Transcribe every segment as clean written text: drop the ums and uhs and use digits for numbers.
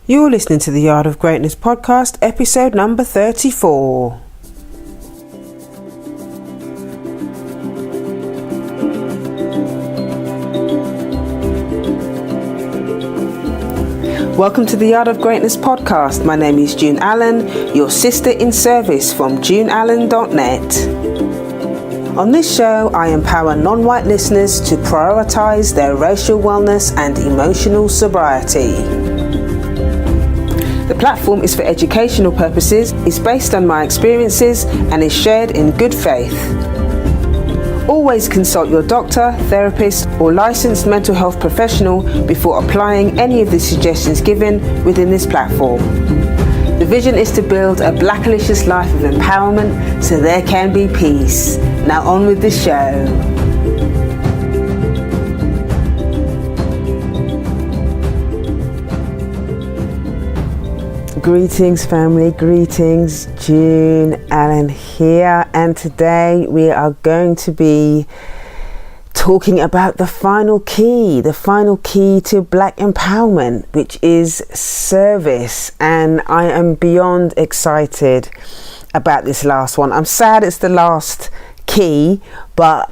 You're listening to the Yard of Greatness podcast, episode number 34. Welcome to the Yard of Greatness podcast. My name is June Allen, your sister in service from juneallen.net. On this show, I empower non-white listeners to prioritize their racial wellness and emotional sobriety. The platform is for educational purposes, is based on my experiences, and is shared in good faith. Always consult your doctor, therapist, or licensed mental health professional before applying any of the suggestions given within this platform. The vision is to build a blackalicious life of empowerment so there can be peace. Now on with the show. Greetings family, greetings, June Allen here, and today we are going to be talking about the final key to black empowerment, which is service. And I am beyond excited about this last one. I'm sad it's the last key, but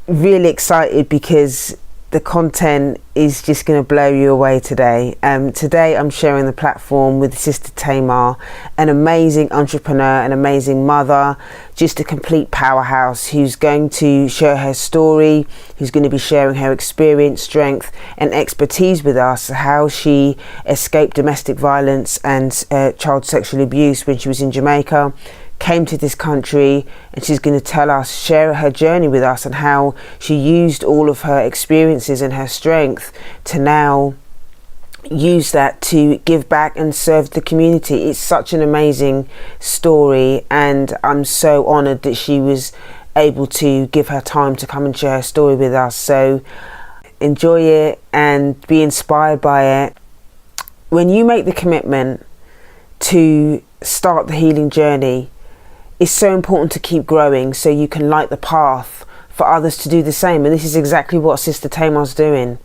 really excited because the content is just going to blow you away today. Today I'm sharing the platform with Sister Tamar, an amazing entrepreneur, an amazing mother, just a complete powerhouse who's going to share her story, who's going to be sharing her experience, strength and expertise with us, how she escaped domestic violence and child sexual abuse when she was in Jamaica, came to this country, and she's going to share her journey with us and how she used all of her experiences and her strength to now use that to give back and serve the community. It's such an amazing story, and I'm so honoured that she was able to give her time to come and share her story with us. So enjoy it and be inspired by it. When you make the commitment to start the healing journey, it's so important to keep growing so you can light the path for others to do the same. And this is exactly what Sister Tamar's doing.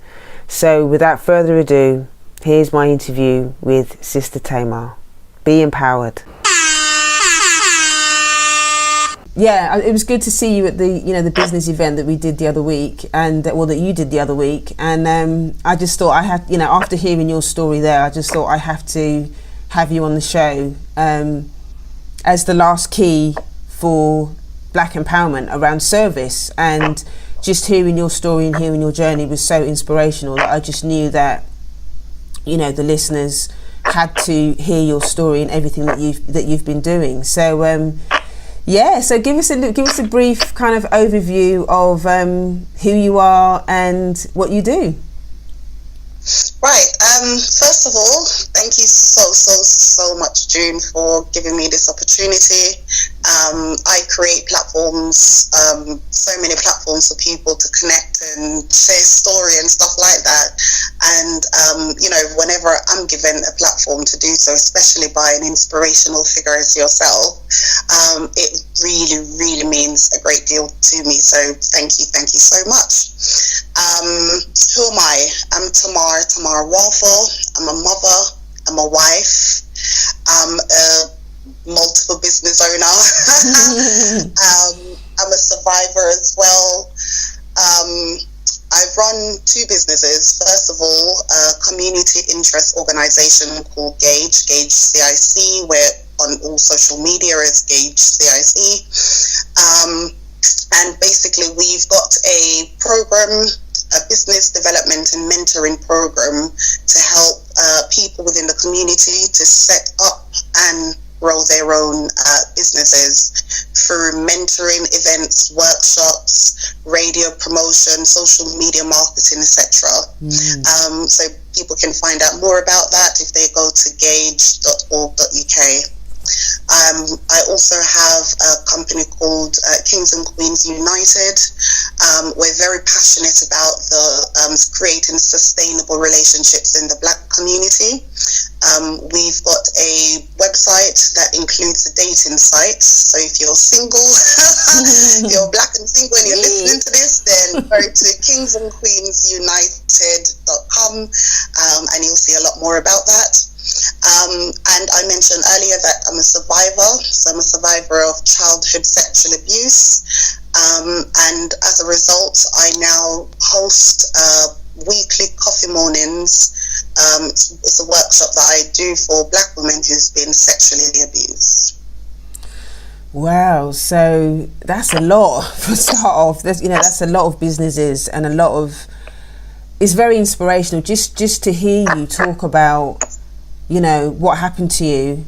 So without further ado, here's my interview with Sister Tamar. Be empowered. Yeah, it was good to see you at the business event that we did the other week, and that you did the other week. And I just thought I had, after hearing your story there, I just thought I have to have you on the show. As the last key for black empowerment around service, and just hearing your story and hearing your journey was so inspirational that I just knew that the listeners had to hear your story and everything that you've been doing. So so give us a brief kind of overview of who you are and what you do. Right. First of all, thank you so much, June, for giving me this opportunity. I create platforms, so many platforms for people to connect and share story and stuff like that. And, whenever I'm given a platform to do so, especially by an inspirational figure as yourself, it really, really means a great deal to me. So thank you so much. Who am I? I'm Tamar Walford. I'm a mother. I'm a wife. I'm a multiple business owner. I'm a survivor as well. I've run two businesses. First of all, a community interest organization called Gauge CIC. We're on all social media as Gauge CIC. And basically we've got a program, a business development and mentoring program to help people within the community to set up and grow their own businesses through mentoring, events, workshops, radio promotion, social media marketing, etc. So people can find out more about that if they go to gauge.org.uk. I also have a company called Kings and Queens United. We're very passionate about creating sustainable relationships in the black community. We've got a website that includes a dating site. So if you're single, you're black and single and you're listening to this, then go to kingsandqueensunited.com and you'll see a lot more about that. mentioned earlier that I'm a survivor. So I'm a survivor of childhood sexual abuse. And as a result, I now host weekly coffee mornings. It's a workshop that I do for Black women who's been sexually abused. Wow, so that's a lot for start off. That's a lot of businesses and a lot of. It's very inspirational just to hear you talk about, what happened to you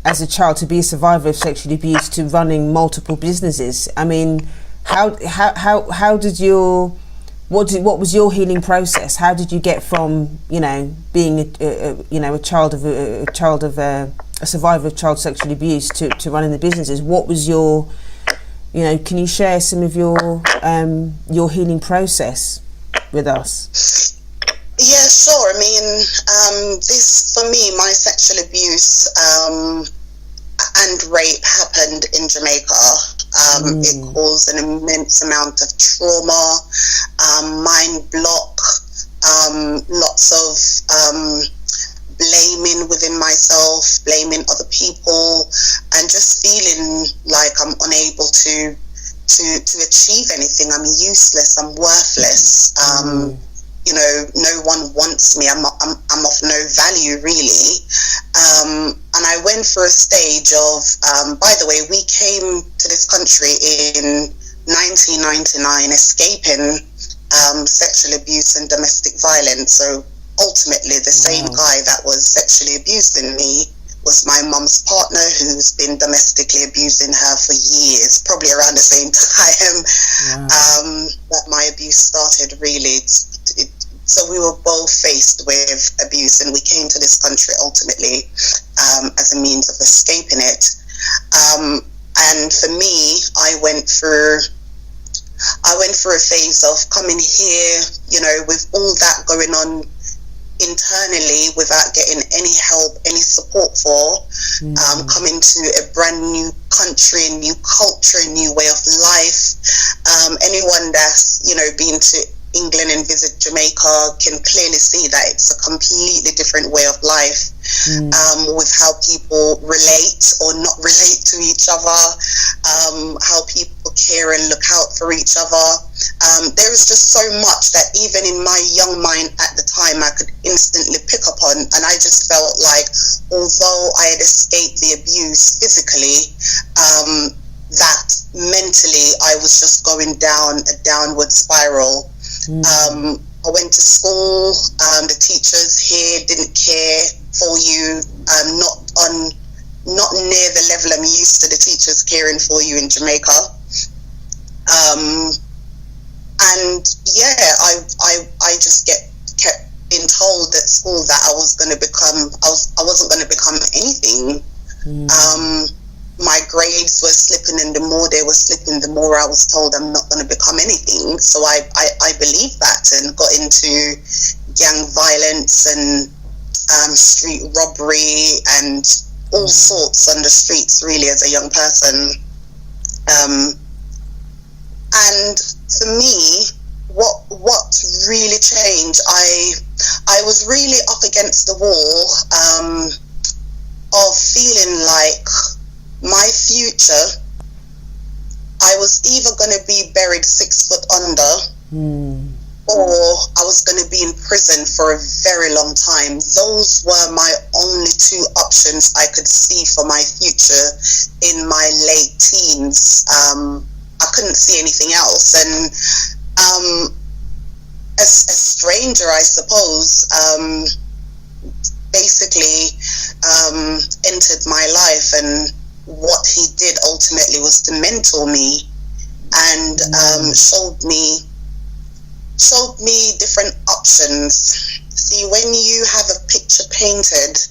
as a child, to be a survivor of sexual abuse, to running multiple businesses. I mean, how did what was your healing process? How did you get from being a child of a survivor of child sexual abuse to running the businesses? What was your can you share some of your healing process with us? Yeah, sure. I mean, this, for me, my sexual abuse and rape happened in Jamaica. It caused an immense amount of trauma, mind block, lots of blaming within myself, blaming other people, and just feeling like I'm unable to achieve anything. I'm useless. I'm worthless. No one wants me. I'm of no value, really. And I went through a stage of, by the way, we came to this country in 1999, escaping sexual abuse and domestic violence. So ultimately, the same guy that was sexually abusing me was my mum's partner, who's been domestically abusing her for years, probably around the same time that my abuse started, really. So we were both faced with abuse, and we came to this country ultimately as a means of escaping it. And for me, I went through a phase of coming here, with all that going on internally, without getting any help, any support for, coming to a brand new country, a new culture, a new way of life. Anyone that's been to England and visit Jamaica can clearly see that it's a completely different way of life, with how people relate or not relate to each other, how people care and look out for each other. There was just so much that even in my young mind at the time I could instantly pick up on, and I just felt like, although I had escaped the abuse physically, that mentally I was just going down a downward spiral. I went to school. The teachers here didn't care for you. Not near the level I'm used to the teachers caring for you in Jamaica. And yeah, I just kept being told at school that I wasn't going to become anything. My grades were slipping, and the more they were slipping, the more I was told I'm not going to become anything. So I believed that and got into gang violence and street robbery and all sorts on the streets, really, as a young person. And for me, what really changed, I was really up against the wall of feeling like my future, I was either going to be buried 6 foot under, or I was going to be in prison for a very long time. Those were my only two options I could see for my future in my late teens. I couldn't see anything else. And a stranger, I suppose, basically entered my life, and what he did ultimately was to mentor me and showed me different options. See, when you have a picture painted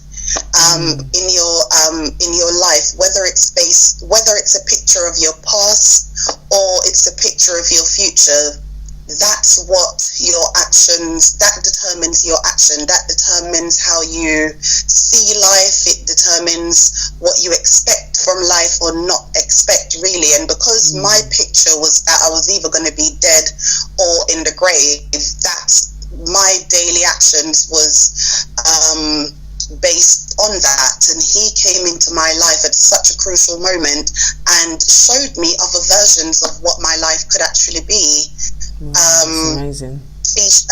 in your life, whether it's a picture of your past or it's a picture of your future, that's what your actions, that determines your action, that determines how you see life, it determines what you expect from life or not expect, really. And because my picture was that I was either going to be dead or in the grave, that my daily actions was based on that. And he came into my life at such a crucial moment and showed me other versions of what my life could actually be. That's amazing.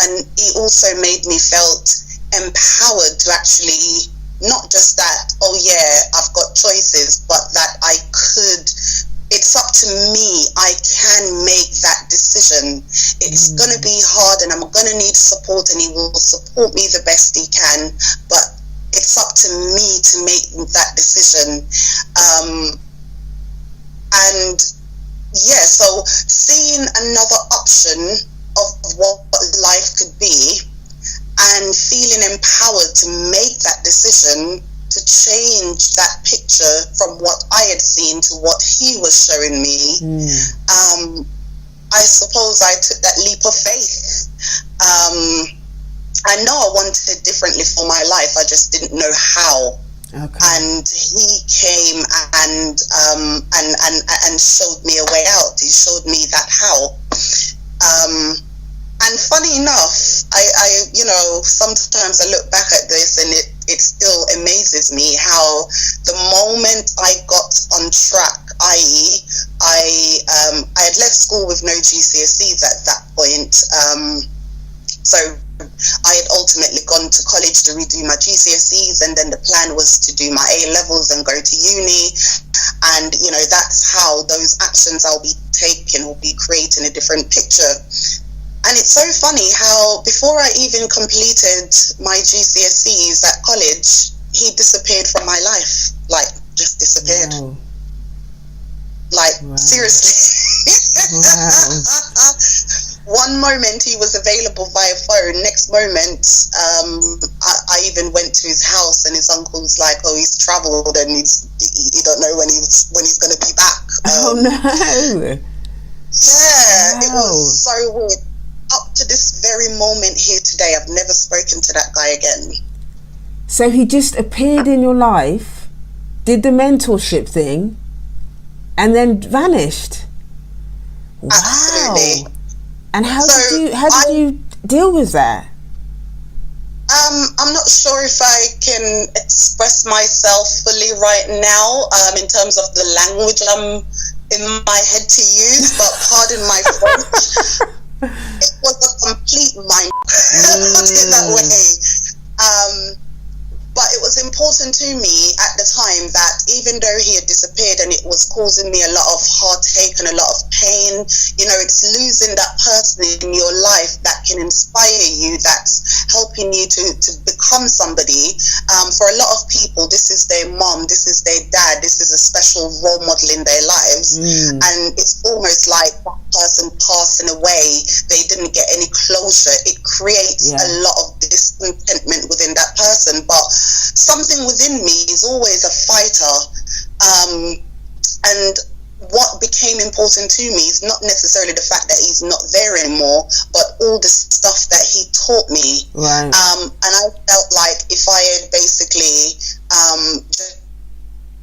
And he also made me felt empowered to actually, not just that, oh yeah, I've got choices, but that I could, it's up to me, I can make that decision. It's going to be hard and I'm going to need support, and he will support me the best he can, but it's up to me to make that decision. And yeah, so seeing another option of what life could be and feeling empowered to make that decision, to change that picture from what I had seen to what he was showing me, I suppose I took that leap of faith. I know I wanted differently for my life, I just didn't know how. Okay. And he came and showed me a way out. He showed me that how. And funny enough, I you know, sometimes I look back at this and it still amazes me how the moment I got on track, i.e. I had left school with no GCSEs at that point, so I had ultimately gone to college to redo my GCSEs, and then the plan was to do my A-levels and go to uni, and you know, that's how those actions I'll be taking will be creating a different picture. And it's so funny how before I even completed my GCSEs at college, he disappeared from my life. Like, just disappeared. Wow. Like, Wow. seriously. Wow. One moment he was available via phone, next moment I even went to his house and his uncle's like, oh, he's travelled and you don't know when he's going to be back. Oh no. Yeah, Wow. It was so weird. Up to this very moment here today, I've never spoken to that guy again. So he just appeared in your life, did the mentorship thing, and then vanished. Wow. Absolutely. And how did you deal with that? I'm not sure if I can express myself fully right now, in terms of the language I'm in my head to use, but pardon my French. It was a complete mind, put it that way. But it was important to me at the time that even though he had disappeared and it was causing me a lot of heartache and a lot of pain, you know, it's losing that person in your life that can inspire you, that's helping you to become somebody. For a lot of people, this is their mom, this is their dad, this is a special role model in their lives. And it's almost like that person passing away, they didn't get any closure. It creates a lot of discontentment within that person. But something within me is always a fighter, and what became important to me is not necessarily the fact that he's not there anymore, but all the stuff that he taught me. Right. And I felt like if I had basically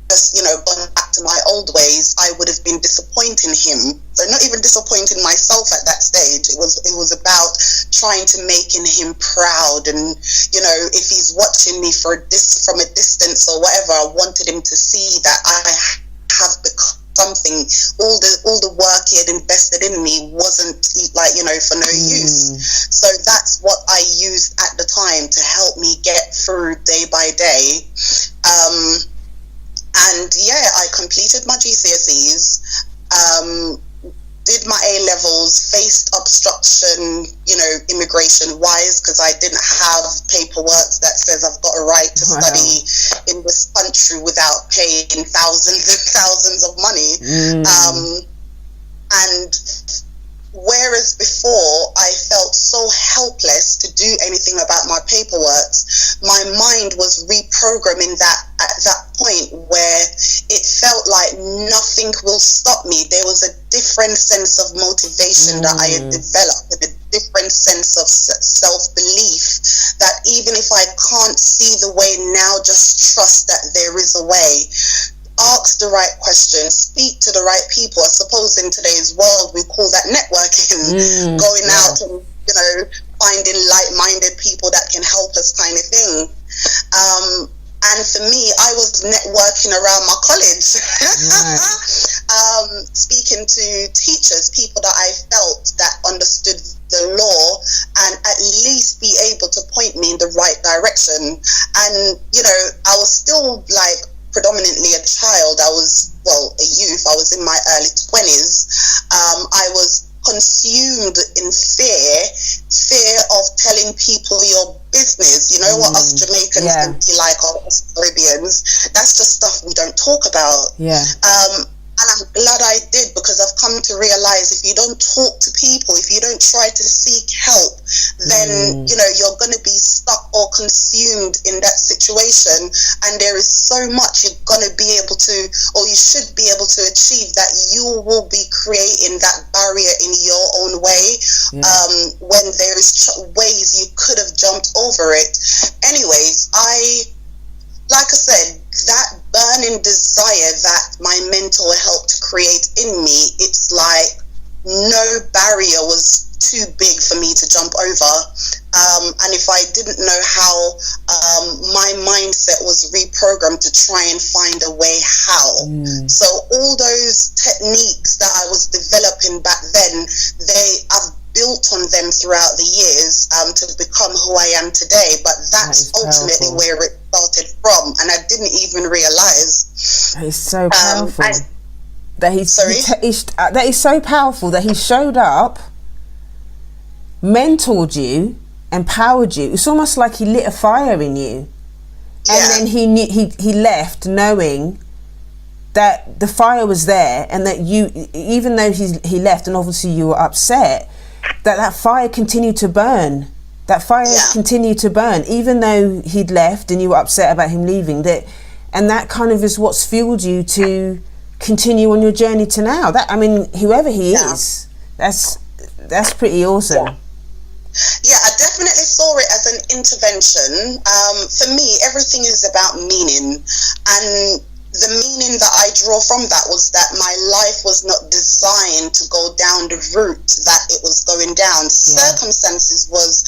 just, you know, gone back to my old ways, I would have been disappointing him. So not even disappointing myself at that stage. It was about trying to making him proud, and you know, if he's watching me from a distance or whatever, I wanted him to see that I have become something. All the work he had invested in me wasn't, like, you know, for no use. So that's what I used at the time to help me get through day by day. And yeah, I completed my GCSEs, did my A-levels, faced obstruction, you know, immigration-wise, because I didn't have paperwork that says I've got a right to study in this country without paying thousands and thousands of money. And whereas before I felt so helpless to do anything about my paperwork, my mind was reprogramming that at that point where it felt like nothing will stop me. There was a different sense of motivation that I had developed, a different sense of self-belief, that even if I can't see the way now, just trust that there is a way. Ask the right questions, speak to the right people. I suppose in today's world we call that networking, going out and, you know, finding like-minded people that can help us, kind of thing. And for me, I was networking around my college, speaking to teachers, people that I felt that understood the law and at least be able to point me in the right direction. And, you know, I was still like predominantly a child. I was, well, a youth. I was in my early 20s. I was consumed in fear of telling people your business. You know what us Jamaicans can be like, or us Caribbeans. That's just stuff we don't talk about. And I'm glad I did, because I've come to realize if you don't talk to people, if you don't try to seek help, then, you know, you're going to be stuck or consumed in that situation. And there is so much you're going to be able to, or you should be able to achieve, that you will be creating that barrier in your own way, when there is ways you could have jumped over it. Anyways, like I said, that burning desire that my mentor helped to create in me, it's like no barrier was too big for me to jump over. And if I didn't know how, my mindset was reprogrammed to try and find a way how. So all those techniques that I was developing back then, I've built on them throughout the years to become who I am today. But that's ultimately where it started from, and I didn't even realize. That is so powerful. That is so powerful that he showed up, mentored you, empowered you. It's almost like he lit a fire in you, and then he left knowing that the fire was there, and that you, even though he left, and obviously you were upset, that fire continued to burn. That fire continued to burn, even though he'd left and you were upset about him leaving. And that kind of is what's fueled you to continue on your journey to now. That, I mean, whoever he is, that's pretty awesome. Yeah, I definitely saw it as an intervention. For me, everything is about meaning, and the meaning that I draw from that was that my life was not designed to go down the route that it was going down. Circumstances was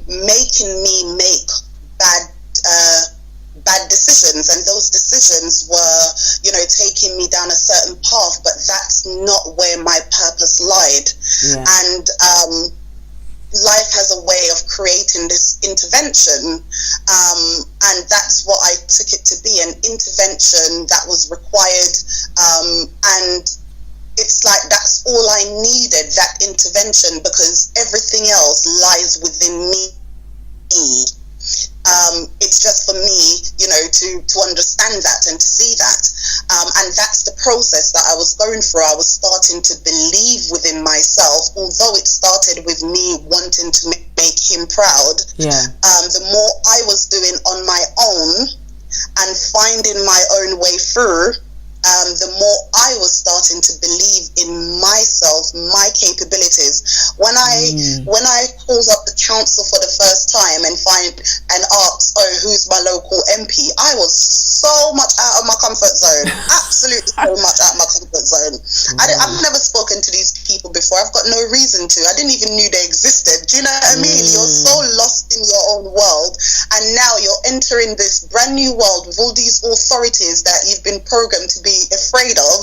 making me make bad decisions, and those decisions were, you know, taking me down a certain path, but that's not where my purpose lied. And life has a way of creating this intervention, and that's what I took it to be, an intervention that was required, and it's like that's all I needed, that intervention, because everything else lies within me. It's just for me, you know, to understand that and to see that, and that's the process that I was going through. I was starting to believe within myself, although it started with me wanting to make him proud. The more I was doing on my own and finding my own way through, the more I was starting to believe in myself, my capabilities. When I called up the council for the first time and asked, oh, who's my local MP, I was so much out of my comfort zone. Absolutely so much out of my comfort zone. I've never spoken to these people before. I've got no reason to. I didn't even knew they existed. Do you know what I mean? You're so lost in your own world, and now you're entering this brand new world with all these authorities that you've been programmed to be afraid of,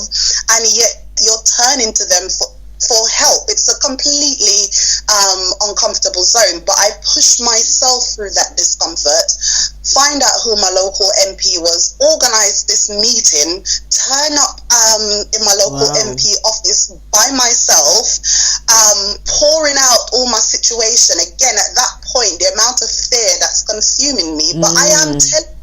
and yet you're turning to them for help. It's a completely uncomfortable zone, but I pushed myself through that discomfort, find out who my local MP was, organize this meeting, turn up in my local MP office by myself, pouring out all my situation. Again, at that point, the amount of fear that's consuming me, but I am telling you,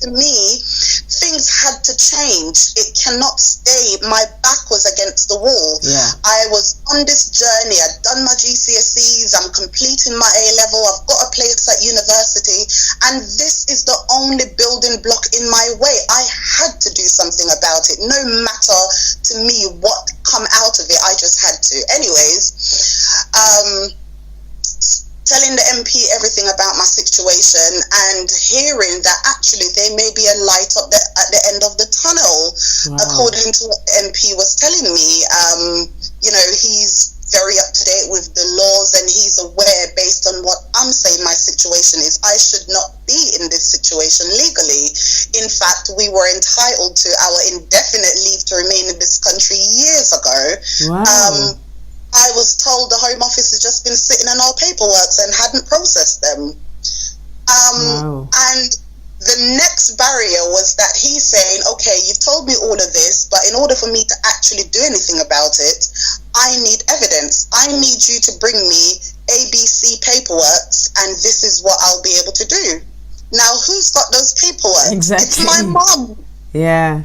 to me, things had to change. It cannot stay. My back was against the wall. I was on this journey. I'd done my GCSEs. I'm completing my A-level. I've got a place at university, and this is the only building block in my way. I had to do something about it. No matter to me what come out of it, I just had to. Anyways, telling the MP everything about my situation and hearing that actually there may be a light up at the end of the tunnel, according to what the MP was telling me. You know, he's very up to date with the laws, and he's aware, based on what I'm saying my situation is, I should not be in this situation legally. In fact, we were entitled to our indefinite leave to remain in this country years ago. Wow. I was told the Home Office has just been sitting on our paperwork and hadn't processed them. Wow. And the next barrier was that he's saying, okay, you've told me all of this, but in order for me to actually do anything about it, I need evidence. I need you to bring me ABC paperwork, and this is what I'll be able to do. Now, who's got those paperwork? Exactly. It's my mum. Yeah.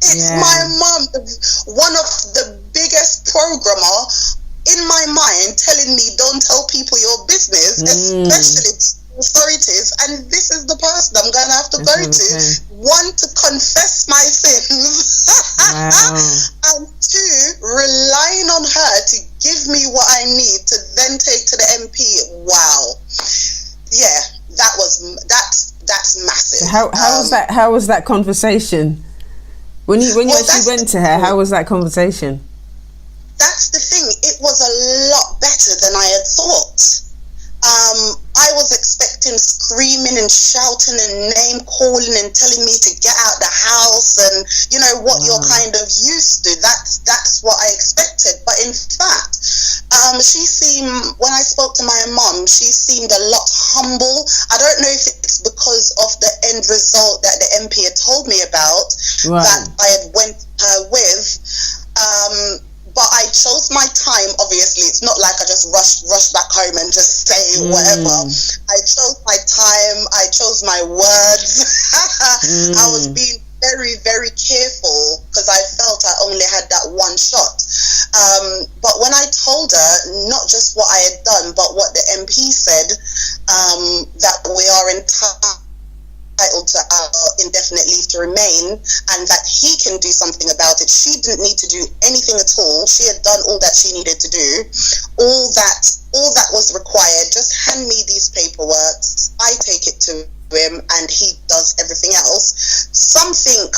It's my mum, one of the biggest programmer in my mind, telling me don't tell people your business, especially authorities, and this is the person I'm going to have to go to. One, to confess my sins, and two, relying on her to give me what I need to then take to the MP. Wow. Yeah, that's massive. So how was that conversation? When you actually went to her, how was that conversation? That's the thing. It was a lot better than I had thought. I was expecting screaming and shouting and name calling and telling me to get out the house, and you know what you're kind of used to. That's what I expected. But in fact, she seemed, when I spoke to my mum, she seemed a lot humble. I don't know if it's because of the end result that the MP had told me about, that I had went with. But I chose my time, obviously. It's not like I just rush back home and just say whatever. I chose my time. I chose my words. I was being very, very careful because I felt I only had that one shot. But when I told her not just what I had done, but what the MP said, that we are entitled to our indefinite leave to remain, and that he can do something about it. She didn't need to do anything at all. She had done all that she needed to do. All that was required. Just hand me these paperwork. I take it to him, and he does everything else. Something,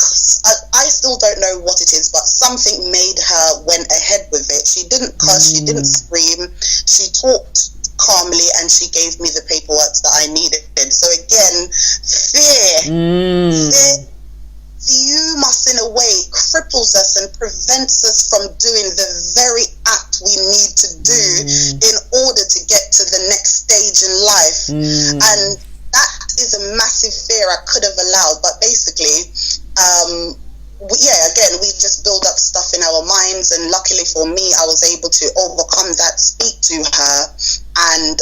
I still don't know what it is, but something made her went ahead with it. She didn't cuss. She didn't scream. She talked calmly, and she gave me the paperwork that I needed. So again, fear us in a way cripples us and prevents us from doing the very act we need to do in order to get to the next stage in life. And that is a massive fear I could have allowed, but basically we just build up stuff in our minds, and luckily for me, I was able to overcome that, speak to her, and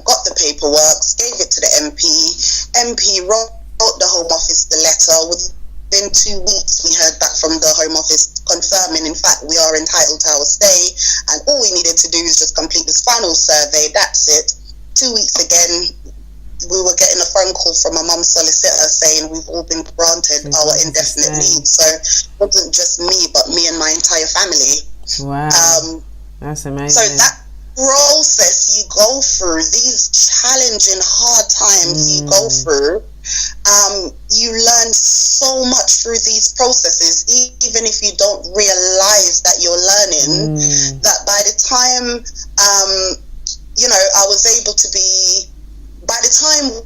got the paperwork, gave it to the MP wrote the Home Office the letter. Within 2 weeks we heard back from the Home Office confirming, in fact, we are entitled to our stay, and all we needed to do is just complete this final survey. That's it. 2 weeks again, we were getting a phone call from my mum's solicitor saying we've all been granted our indefinite leave. So it wasn't just me, but me and my entire family. Wow. That's amazing. So that process you go through, these challenging, hard times you go through, you learn so much through these processes, even if you don't realize that you're learning, that by the time, I was able to be, by the time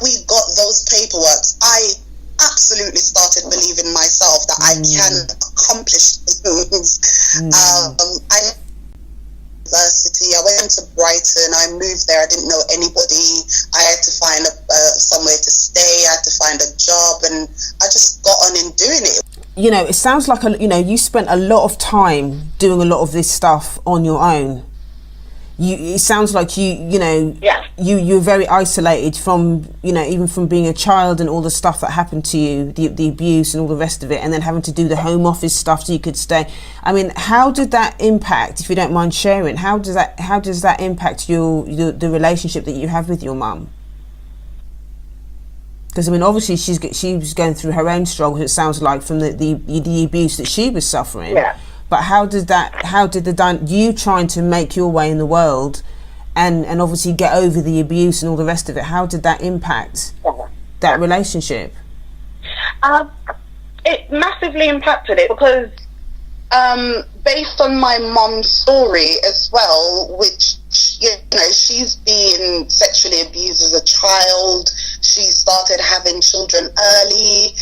we got those paperwork, I absolutely started believing myself that I can accomplish things. I went to Brighton. I moved there. I didn't know anybody. I had to find somewhere to stay. I had to find a job, and I just got on in doing it. It sounds like you spent a lot of time doing a lot of this stuff on your own. It sounds like you're very isolated from, even from being a child and all the stuff that happened to you, the abuse and all the rest of it, and then having to do the Home Office stuff so you could stay. I mean, how did that impact, if you don't mind sharing, how does that impact the relationship that you have with your mum? Because obviously she was going through her own struggles, it sounds like, from the abuse that she was suffering. Yeah. But how did you trying to make your way in the world and obviously get over the abuse and all the rest of it, how did that impact that relationship? It massively impacted it, because Based on my mom's story as well, which, she's been sexually abused as a child. She started having children early.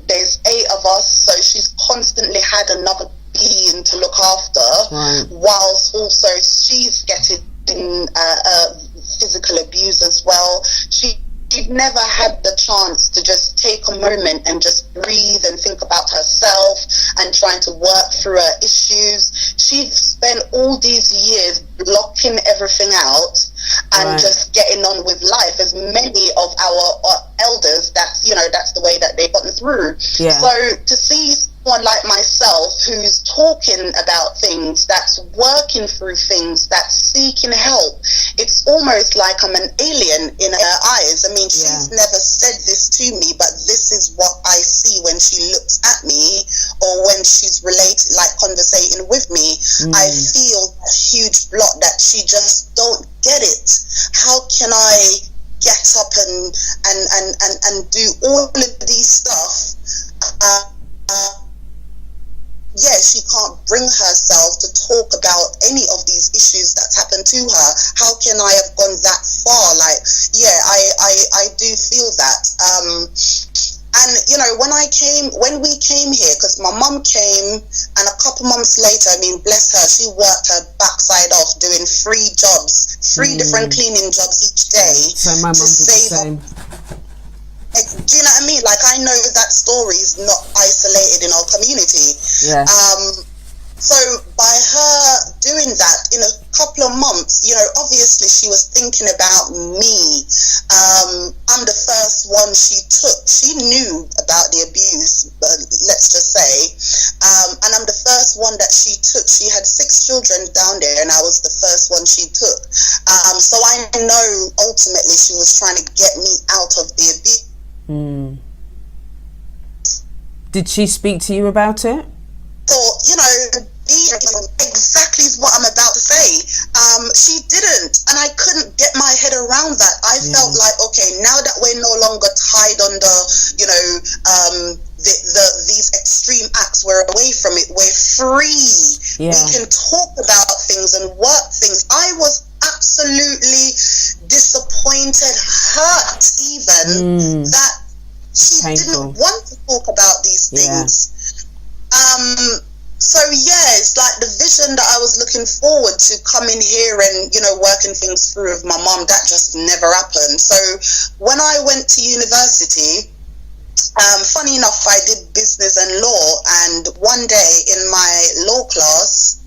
There's 8 of us, so she's constantly had another being to look after, right, whilst also she's getting physical abuse as well. She'd never had the chance to just take a moment and just breathe and think about herself and trying to work through her issues. She'd spent all these years blocking everything out and right, just getting on with life, as many of our elders, that's the way that they've gotten through. yeah. So to see someone like myself who's talking about things, that's working through things, that's seeking help, it's almost like I'm an alien in her eyes. I mean, she's never said this to me, but this is what I see when she looks at me or when she's conversating with me. I feel a huge block that she just don't get it. How can I get up and do all of these stuff? She can't bring herself to talk about any of these issues that's happened to her. How can I have gone that far? I do feel that. And when we came here, because my mum came, and a couple months later, I mean, bless her, she worked her backside off doing 3 jobs, 3 different cleaning jobs each day. So my mum did the same. Do you know what I mean? Like, I know that story is not isolated in our community. Yeah. So by her doing that in a couple of months, obviously she was thinking about me. I'm the first one she took. She knew about the abuse, let's just say. And I'm the first one that she took. She had 6 children down there, and I was the first one she took. So I know ultimately she was trying to get me out of the abuse. Did she speak to you about it? So, exactly what I'm about to say. She didn't, and I couldn't get my head around that. I felt like, okay, now that we're no longer tied under, these extreme acts, we're away from it, we're free. We can talk about things and work things. I was absolutely disappointed, hurt even, that she didn't want to talk about these things. So it's like the vision that I was looking forward to coming here and, working things through with my mom, that just never happened. So when I went to university, funny enough, I did business and law, and one day in my law class,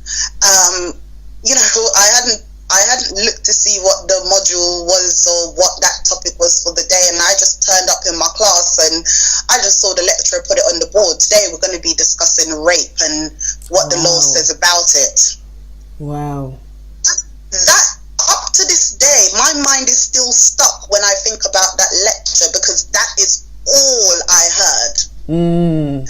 I hadn't looked to see what the module was or what that topic was for the day, and I just turned up in my class and I just saw the lecturer put it on the board. Today we're going to be discussing rape and what the law says about it. Wow. That, up to this day, my mind is still stuck when I think about that lecture, because that is all I heard. And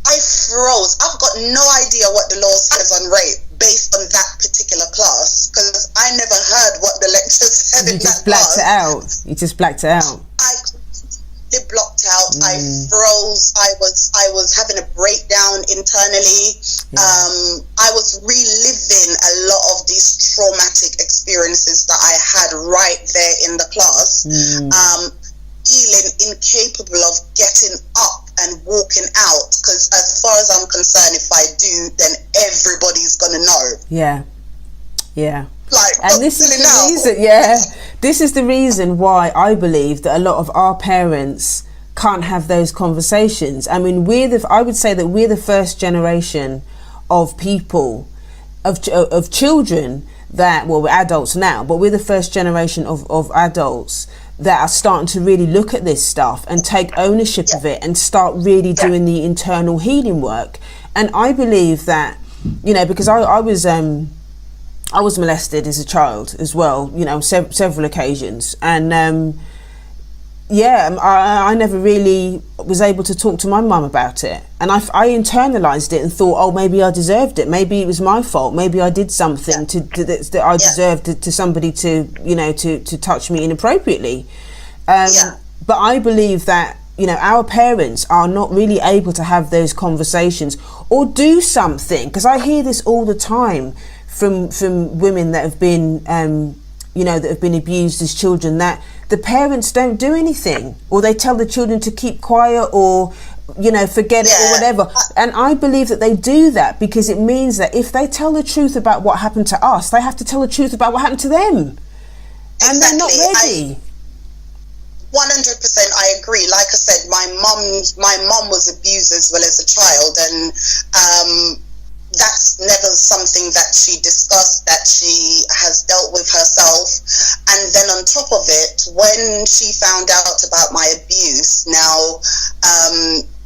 I froze. I've got no idea what the law says on rape based on that particular class, because I never heard what the lecturer said in that class. You just blacked it out. I completely blocked out. I froze. I was having a breakdown internally. I was reliving a lot of these traumatic experiences that I had right there in the class. Feeling incapable of getting up and walking out, because as far as I'm concerned, if I do, then everybody's gonna know. And this is the reason, this is the reason why I believe that a lot of our parents can't have those conversations. I mean, I would say that we're the first generation of people, of children that, well, we're adults now, but we're the first generation of adults that are starting to really look at this stuff and take ownership of it and start really doing the internal healing work. And I believe that, because I was molested as a child as well, several occasions, and I never really was able to talk to my mum about it, and I internalized it and thought, oh, maybe I deserved it, maybe it was my fault, maybe I did something that I deserved to somebody to touch me inappropriately. But I believe that you know, our parents are not really able to have those conversations or do something. Because I hear this all the time from women that have been, you know, that have been abused as children, that the parents don't do anything, or they tell the children to keep quiet, or, you know, forget it or whatever. And I believe that they do that because it means that if they tell the truth about what happened to us, they have to tell the truth about what happened to them. And they're not ready. 100%, I agree. Like I said, my mum was abused as well as a child, and that's never something that she discussed, that she has dealt with herself. And then on top of it, when she found out about my abuse, now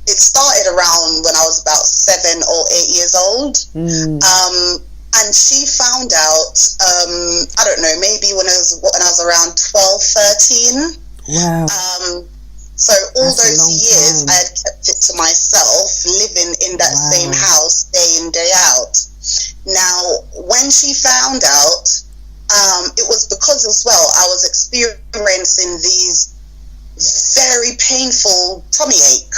it started around when I was about 7 or 8 years old. And she found out, I don't know, maybe when I was around 12, 13. Wow. So all those years I had kept it to myself, living in that same house day in, day out. Now, when she found out, it was because as well I was experiencing these very painful tummy ache.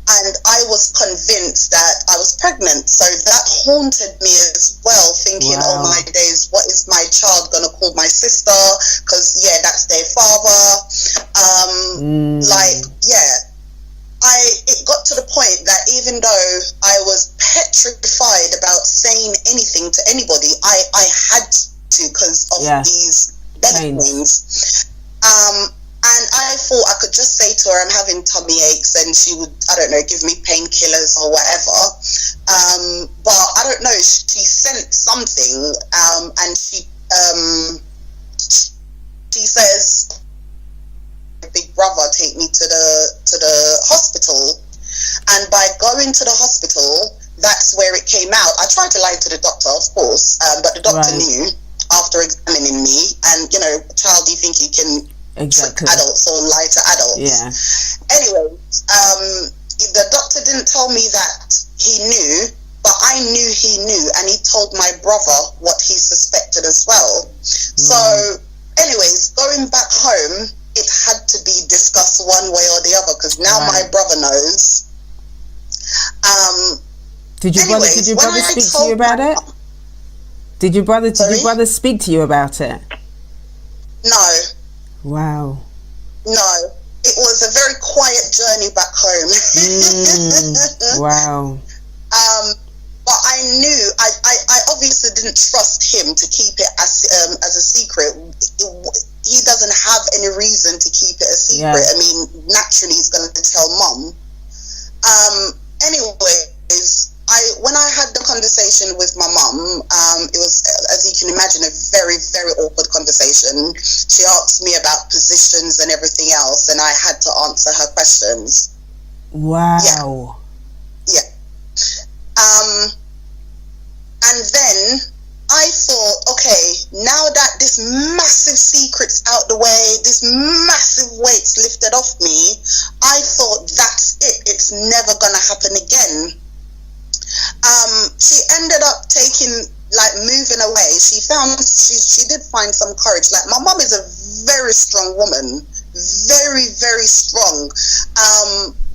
And I was convinced that I was pregnant. So that haunted me as well, thinking, oh my days, what is my child going to call my sister? Because, yeah, that's their father. It got to the point that even though I was petrified about saying anything to anybody, I had to because of these belly pains. And I thought I could just say to her, I'm having tummy aches, and she would, I don't know, give me painkillers or whatever. But I don't know, she sent something, and she says, big brother, take me to the hospital. And by going to the hospital, that's where it came out. I tried to lie to the doctor, of course, but the doctor knew after examining me. And, you know, child, do you think you can trick adults or lie to adults? Yeah. Anyway, the doctor didn't tell me that he knew, but I knew he knew, and he told my brother what he suspected as well. So, anyways, going back home, it had to be discussed one way or the other, because now my brother knows. Did your brother speak to you about it? Did your brother speak to you about it? No. Wow. No. It was a very quiet journey back home. Wow. But I knew, I obviously didn't trust him to keep it as a secret. He doesn't have any reason to keep it a secret. I mean, naturally he's going to tell mum. Anyways, when I had the conversation with my mum, it was, as you can imagine, a very, very awkward conversation. She asked me about positions and everything else, and I had to answer her questions. Wow. Yeah. And then I thought, okay, now that this massive secret's out the way, this massive weight's lifted off me, I thought that's it. It's never going to happen again. She ended up moving away. She did find some courage. Like, my mom is a very strong woman, very, very strong.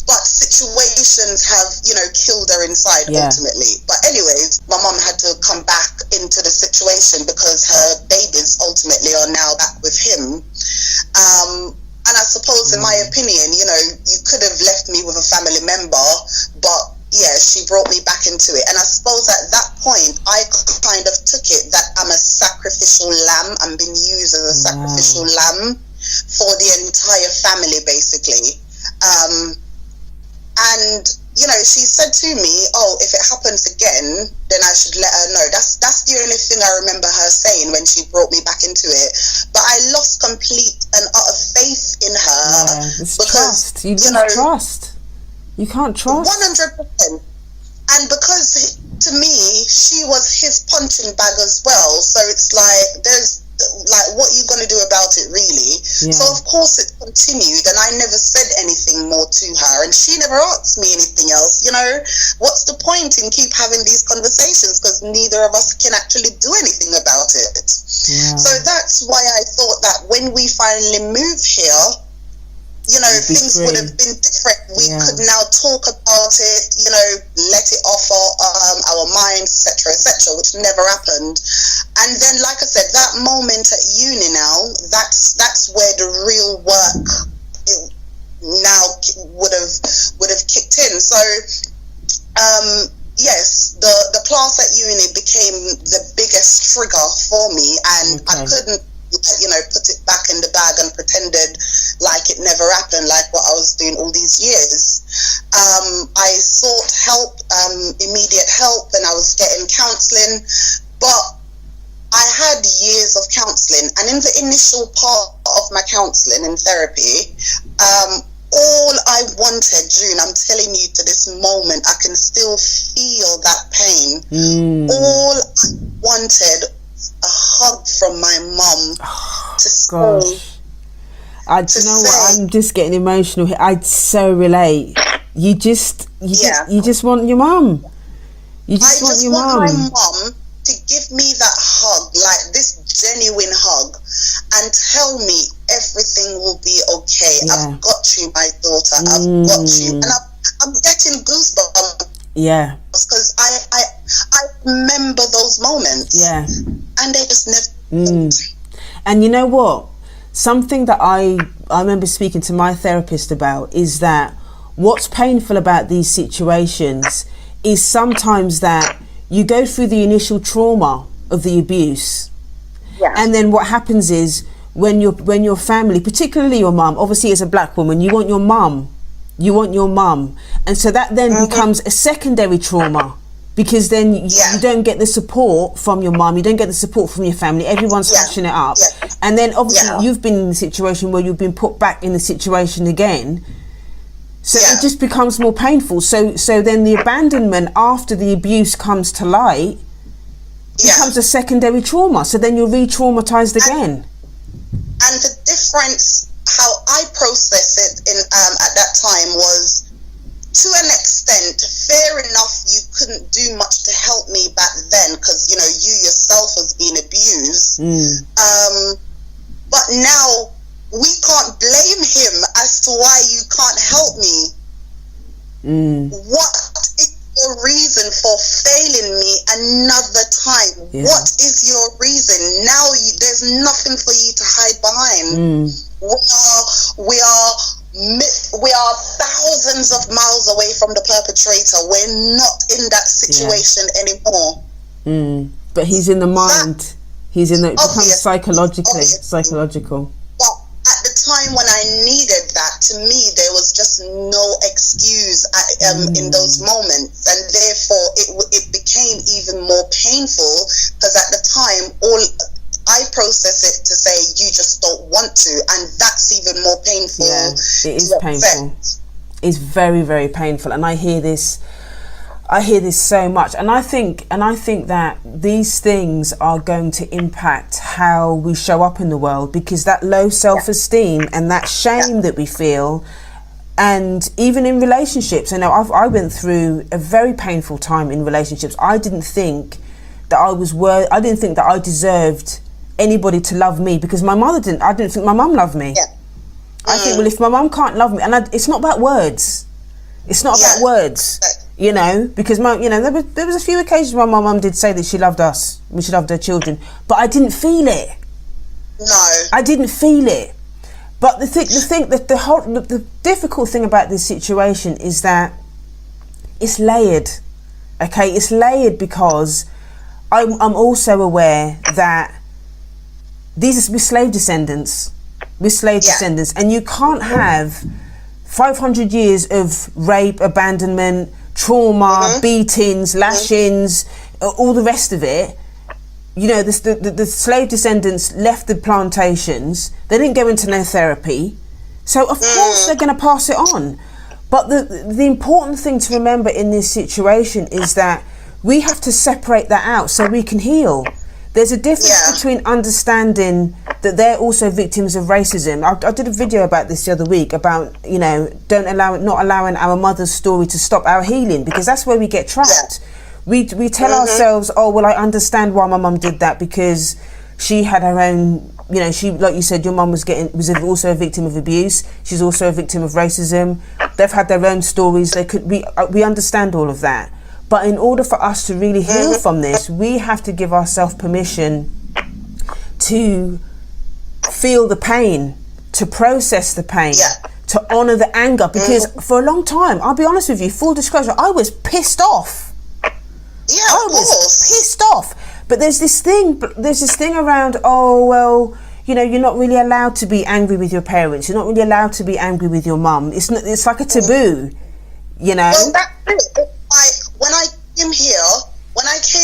But situations have, killed her inside ultimately. But anyways, my mom had to come back into the situation because her babies ultimately are now back with him. And I suppose, in my opinion, you could have left me with a family member, but yeah, she brought me back into it. And I suppose at that point, I kind of took it that I'm a sacrificial lamb. I'm being used as a sacrificial lamb for the entire family, basically. And, she said to me, oh, if it happens again, then I should let her know. That's the only thing I remember her saying when she brought me back into it. But I lost complete and utter faith in her. Yeah, it's trust. You don't trust. You can't trust. 100%. And because, to me, she was his punching bag as well. So it's like, what are you going to do about it, really? Yeah. So, of course, it continued, and I never said anything more to her, and she never asked me anything else. What's the point in keep having these conversations, because neither of us can actually do anything about it. Yeah. So that's why I thought that when we finally moved here, things would have been different. We could now talk about it, let it off our minds, etc., which never happened. And then, like I said, that moment at uni now, that's where the real work now would have kicked in. So yes, the class at uni became the biggest trigger for me, and I couldn't put it back in the bag and pretended like it never happened, like what I was doing all these years. I sought help, immediate help, and I was getting counselling, but I had years of counselling, and in the initial part of my counselling and therapy, all I wanted, June, I'm telling you, to this moment, I can still feel that pain. All I wanted, a hug from my mum to say. I'm just getting emotional here. I so relate. You just want your mum. You just want your mum. My mum to give me that hug, like this genuine hug, and tell me everything will be okay. I've got you, my daughter. I've got you, and I'm getting goosebumps. Yeah, because I remember those moments. Yeah, and they just never. And you know what? Something that I remember speaking to my therapist about is that what's painful about these situations is sometimes that you go through the initial trauma of the abuse, and then what happens is when your family, particularly your mum, obviously as a black woman, you want your mum, and so that then becomes a secondary trauma, because then you don't get the support from your mum, you don't get the support from your family, everyone's hushing it up, and then obviously you've been in the situation where you've been put back in the situation again. So it just becomes more painful. So then the abandonment after the abuse comes to light becomes a secondary trauma. So then you're re-traumatized again. And the difference, how I processed it at that time was, to an extent, fair enough, you couldn't do much to help me back then because, you yourself was being abused. But now, we can't blame him as to why you can't help me. What is your reason for failing me another time? What is your reason? Now there's nothing for you to hide behind. We are thousands of miles away from the perpetrator. We're not in that situation anymore. But he's in the mind. It becomes psychological. At the time when I needed that, to me there was just no excuse in those moments, and therefore it became even more painful, because at the time all I process it to say you just don't want to, and that's even more painful. It is painful. It's very, very painful, and I hear this so much, and I think that these things are going to impact how we show up in the world, because that low self-esteem and that shame that we feel, and even in relationships. I know I went through a very painful time in relationships. I didn't think that I didn't think that I deserved anybody to love me, because my mother didn't. I didn't think my mum loved me. I think, well, if my mum can't love me, and it's not about words. It's not about words. Because there was a few occasions where my mum did say that she loved us, she loved her children, but I didn't feel it. No, I didn't feel it. But the difficult thing about this situation is that it's layered. Okay, it's layered because I'm also aware that we're slave descendants. And you can't have 500 years of rape, abandonment, trauma, beatings, lashings, all the rest of it. The slave descendants left the plantations. They didn't go into no therapy, so of course they're going to pass it on. But the important thing to remember in this situation is that we have to separate that out so we can heal. There's a difference between understanding that they're also victims of racism. I did a video about this the other week about, not allowing our mother's story to stop our healing, because that's where we get trapped. We tell ourselves, oh, well, I understand why my mum did that because She had her own, you know, she, like you said, your mum was also a victim of abuse. She's also a victim of racism. They've had their own stories. We understand all of that. But in order for us to really heal from this, we have to give ourselves permission to feel the pain, to process the pain, to honour the anger. Because for a long time, I'll be honest with you, full disclosure, I was pissed off. Yeah, I was pissed off. But there's this thing around, oh, well, you know, you're not really allowed to be angry with your parents. You're not really allowed to be angry with your mum. It's like a taboo, you know? Well, that's it. Like, when I came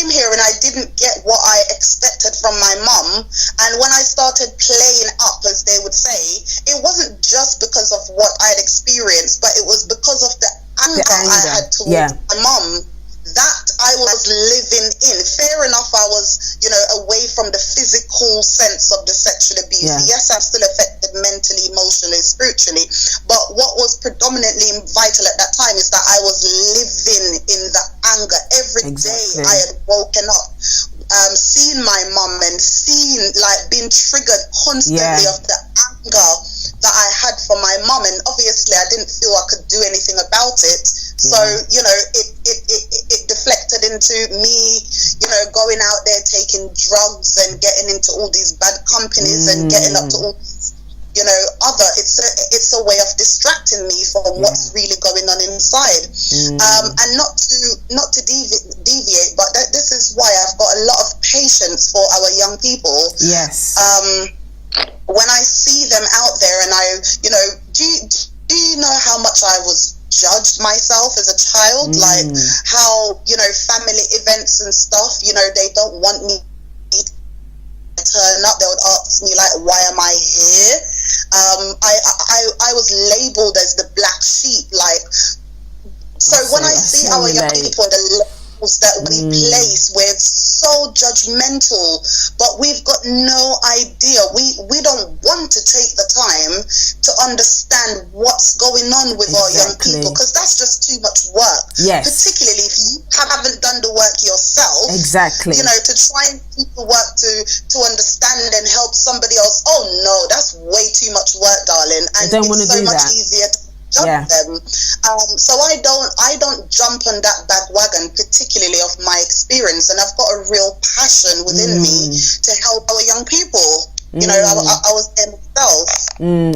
here and I didn't get what I expected from my mum, and when I started playing up, as they would say, it wasn't just because of what I'd experienced, but it was because of the anger I had towards my mum that I was living in. Fair enough, I was, you know, away from the physical sense of the sexual abuse. Yes, I'm still affected mentally, emotionally, spiritually, but what was predominantly vital at that time is that I was living in the anger. Every day I had woken up, seeing my mum and being triggered constantly of the anger that I had for my mum, and obviously I didn't feel I could do anything about it. So, you know, it deflected into me, you know, going out there taking drugs and getting into all these bad companies and getting up to all, you know, it's a way of distracting me from what's really going on inside. And not to deviate, but this is why I've got a lot of patience for our young people. Yes. When I see them out there, and do you know how much I was judged myself as a child? Like how, you know, family events and stuff, you know, they don't want me to turn up. They would ask me, like, why am I here? I was labeled as the black sheep, like. So when I see our young people, the levels that we place, we're so judgmental, but we've got no idea. We don't want to take the time to understand what's going on with our young people, because that's just too much work. Yes. Particularly if you haven't done the work yourself. Exactly. You know, to try and do the work to understand and help somebody else. Oh no, that's way too much work, darling. And I don't want to do much that. Easier to jump them. So I don't jump on that bandwagon, particularly of my experience, and I've got a real passion within me to help our young people. You know, I was there myself.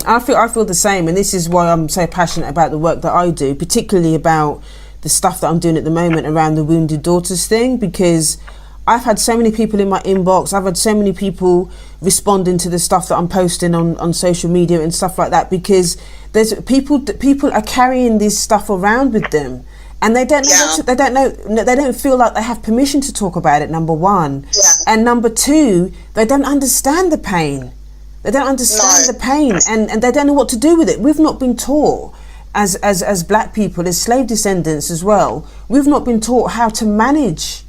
I feel the same, and this is why I'm so passionate about the work that I do, particularly about the stuff that I'm doing at the moment around the wounded daughters thing, because I've had so many people in my inbox. I've had so many people responding to the stuff that I'm posting on social media and stuff like that, because there's people are carrying this stuff around with them, and they don't know they don't feel like they have permission to talk about it, number one. And number two, they don't understand the pain. They don't understand the pain, and they don't know what to do with it. We've not been taught as black people, as slave descendants as well, we've not been taught how to manage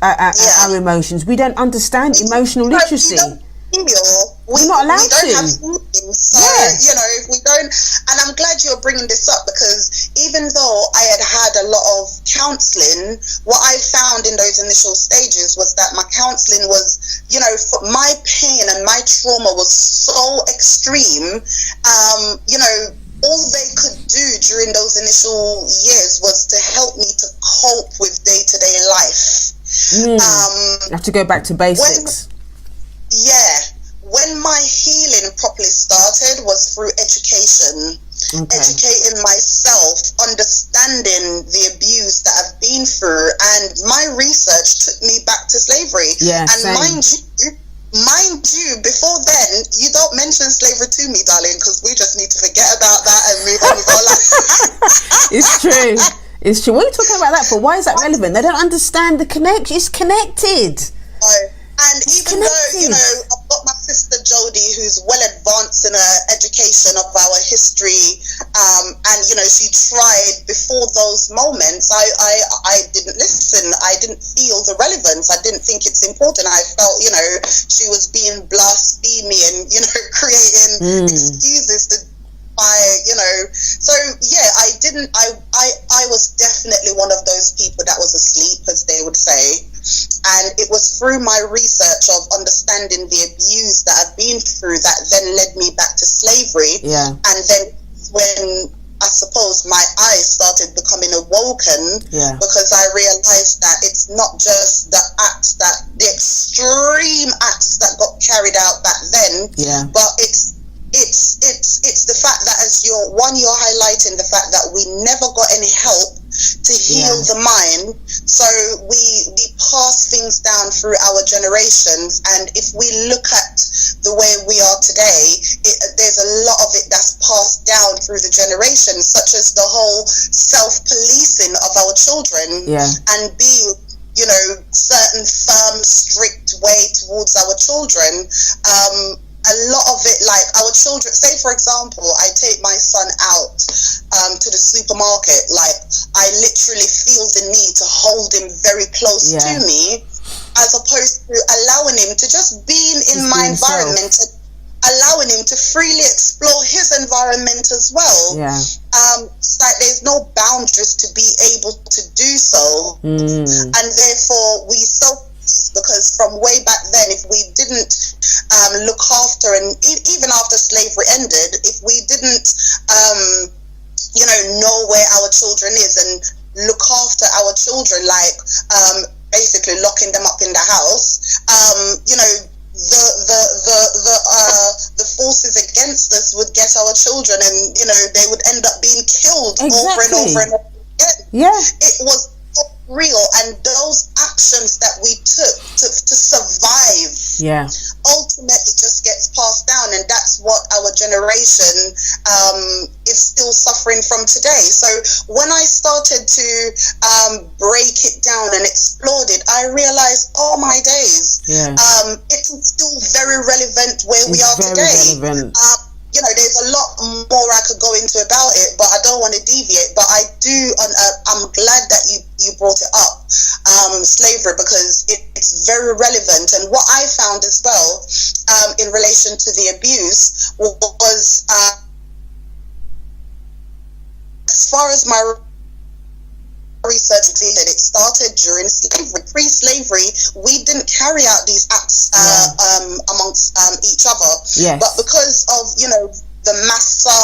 our emotions. We don't understand emotional literacy. We're not allowed to. We don't have feelings, so you know, we don't. And I'm glad you're bringing this up, because even though I had a lot of counselling, what I found in those initial stages was that my counselling was, you know, my pain and my trauma was so extreme. You know, all they could do during those initial years was to help me to cope with day-to-day life. You have to go back to basics. When my healing properly started was through education. Educating myself, understanding the abuse that I've been through, and my research took me back to slavery. Mind you, before then, you don't mention slavery to me, darling, because we just need to forget about that and move on with our life. It's true. It's true. What are you talking about that for? Why is that relevant? They don't understand the connection. It's connected. And even though, you know, I've got my sister Jodie, who's well advanced in her education of our history, and, you know, she tried before those moments, I didn't listen. I didn't feel the relevance. I didn't think it's important. I felt, you know, she was being blasphemy and, you know, creating excuses to, you know. So I was definitely one of those people that was asleep, as they would say. And it was through my research of understanding the abuse that I've been through that then led me back to slavery. Yeah. And then when I suppose my eyes started becoming awoken, because I realized that it's not just the acts the extreme acts that got carried out back then, but it's the fact that you're highlighting the fact that we never got any help to heal the mind, so we pass things down through our generations. And if we look at the way we are today, there's a lot of it that's passed down through the generations, such as the whole self-policing of our children, and being, certain firm, strict way towards our children. A lot of it, like our children, say for example, I take my son out to the supermarket, like I literally feel the need to hold him very close to me, as opposed to allowing him to just be in my environment, allowing him to freely explore his environment as well. It's like there's no boundaries to be able to do so, and therefore because from way back then, if we didn't look after, and even after slavery ended, if we didn't know where our children is and look after our children, like basically locking them up in the house, the forces against us would get our children, and they would end up being killed over and over and over again. It was real, and those actions that we took to survive ultimately just gets passed down, and that's what our generation is still suffering from today. So when I started to break it down and explore it, I realized, oh my days, it's still very relevant where we are today. There's a lot more I could go into about it, but I don't want to deviate. But I do, I'm glad that you brought it up, slavery, because it's very relevant. And what I found as well, in relation to the abuse, was as far as my research that it started during slavery. Pre-slavery, we didn't carry out these acts amongst each other, but because of the massa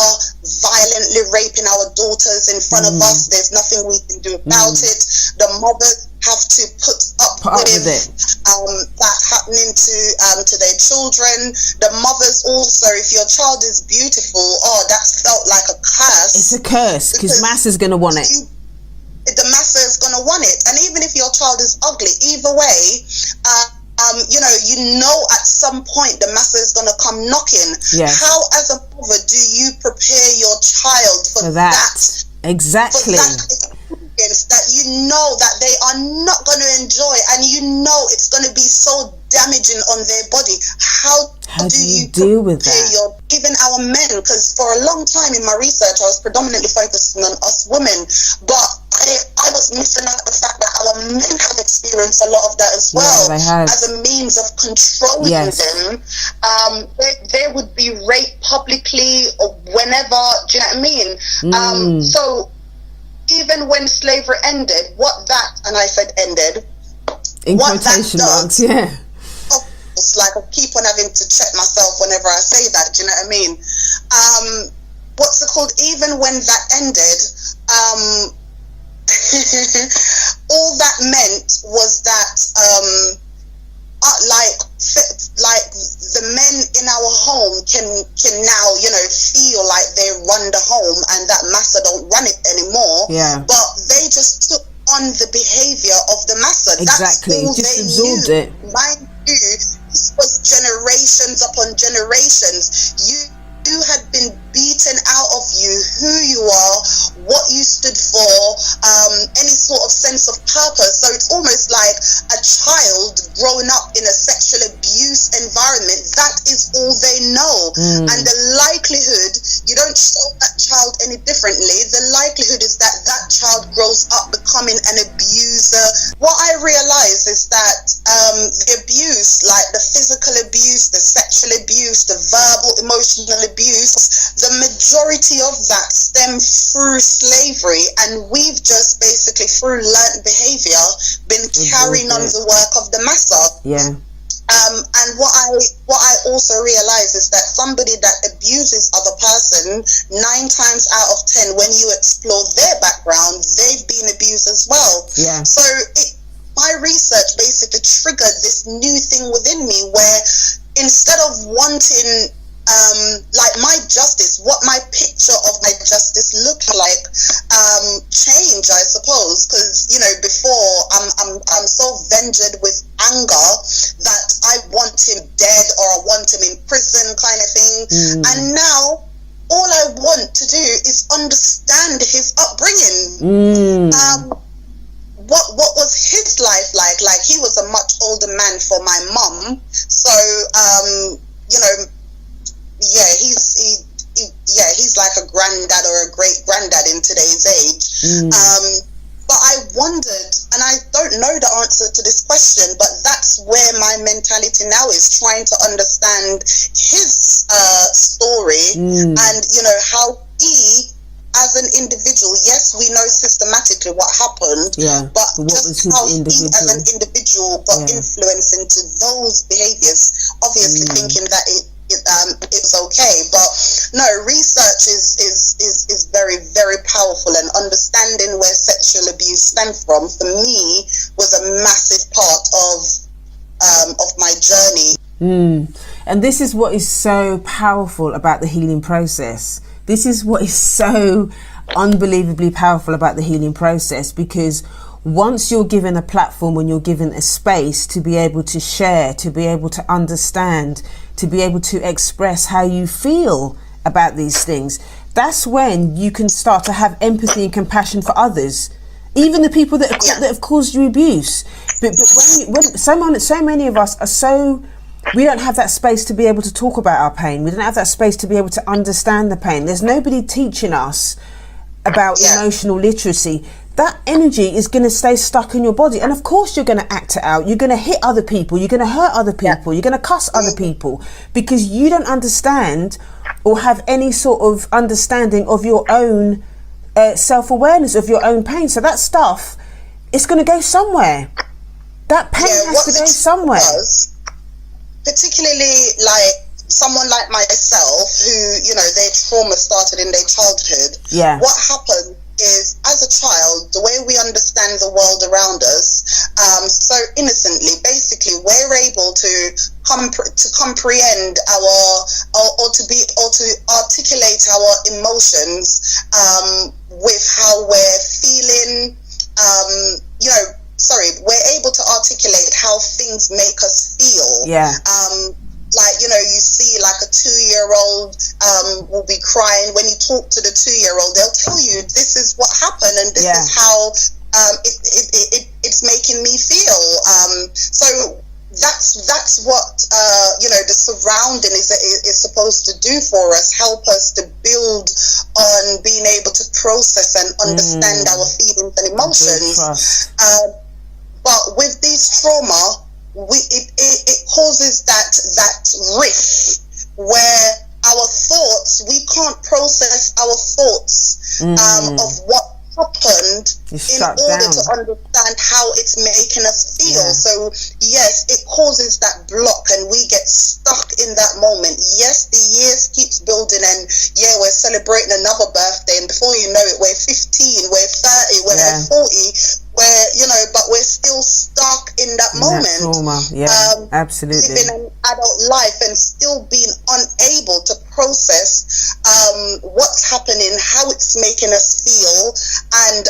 violently raping our daughters in front of us, there's nothing we can do about it. The mothers have to put up with it. That happening to their children. The mothers also, if your child is beautiful, that's felt like a curse. It's a curse because mass is going to want it. The massa is going to want it. And even if your child is ugly, either way, at some point the massa is going to come knocking. How, as a mother, do you prepare your child for that? Exactly. For that experience that that they are not going to enjoy, and it's going to be so damaging on their body. How do you deal with that? Even our men, because for a long time in my research, I was predominantly focusing on us women, but I was missing out the fact that our men have experienced a lot of that as well, as a means of controlling them. They would be raped publicly or whenever, do you know what I mean? So even when slavery ended, and I said ended, in quotation marks, it's like I keep on having to check myself whenever I say that, do you know what I mean? What's it called? Even when that ended, all that meant was that like the men in our home can now feel like they run the home, and that massa don't run it anymore. But they just took on the behavior of the massa. Exactly. That's all just they absorbed knew. it. Mind you, this was generations upon generations. You had been beaten out of you, who you are, what you stood for, any sort of sense of purpose. So it's almost like a child growing up in a sexual abuse environment. That is all they know. And the likelihood, you don't show that child any differently. The likelihood is that that child grows up becoming an abuser. What I realize is that the abuse, like the physical abuse, the sexual abuse, the verbal, emotional abuse, the majority of that stems through slavery, and we've just basically basically through learned behavior been carrying on the work of the massa. Yeah. And what I also realize is that somebody that abuses other person, 9 times out of 10, when you explore their background, they've been abused as well. Yeah. So my research basically triggered this new thing within me where instead of wanting like my justice, what my picture of my justice looked like change, I suppose, because before I'm so vented with anger that I want him dead or I want him in prison kind of thing. And now all I want to do is understand his upbringing. What was his life like? Like, he was a much older man for my mum, so he's like a granddad or a great granddad in today's age. But I wondered, and I don't know the answer to this question, but that's where my mentality now is, trying to understand his story and how he, as an individual, yes, we know systematically what happened, but just how he as an individual got influence into those behaviors, obviously thinking that it was okay. But no, research is very, very powerful, and understanding where sexual abuse stems from, for me, was a massive part of my journey. And this is what is so powerful about the healing process. This is what is so unbelievably powerful about the healing process, because once you're given a platform, when you're given a space to be able to share, to be able to understand, to be able to express how you feel about these things, that's when you can start to have empathy and compassion for others, even the people that have caused you abuse. But when so many of us are so, we don't have that space to be able to talk about our pain. We don't have that space to be able to understand the pain. There's nobody teaching us about emotional literacy. That energy is going to stay stuck in your body. And of course you're going to act it out. You're going to hit other people. You're going to hurt other people. You're going to cuss other people, because you don't understand or have any sort of understanding of your own self-awareness of your own pain. So that stuff, it's going to go somewhere. That pain has to go somewhere. Particularly like someone like myself who, their trauma started in their childhood. What happened is, as a child, the way we understand the world around us, so innocently, basically, we're able to comprehend our, or to articulate our emotions with how we're feeling. We're able to articulate how things make us feel. Like, you see like a 2-year-old will be crying. When you talk to the 2-year-old, they'll tell you, this is what happened and this is how it's making me feel. So that's what the surrounding is supposed to do for us, help us to build on being able to process and understand our feelings and emotions. But with these trauma, it causes that rift where our thoughts, we can't process our thoughts of what happened in order to understand how it's making us feel. So yes, it causes that block and we get stuck in that moment. Yes, the years keeps building and we're celebrating another birthday, and before you know it, we're 15, we're 30, we're 40, but we're still stuck in that moment. Absolutely. Living an adult life and still being unable to process what's happening, how it's making us feel, and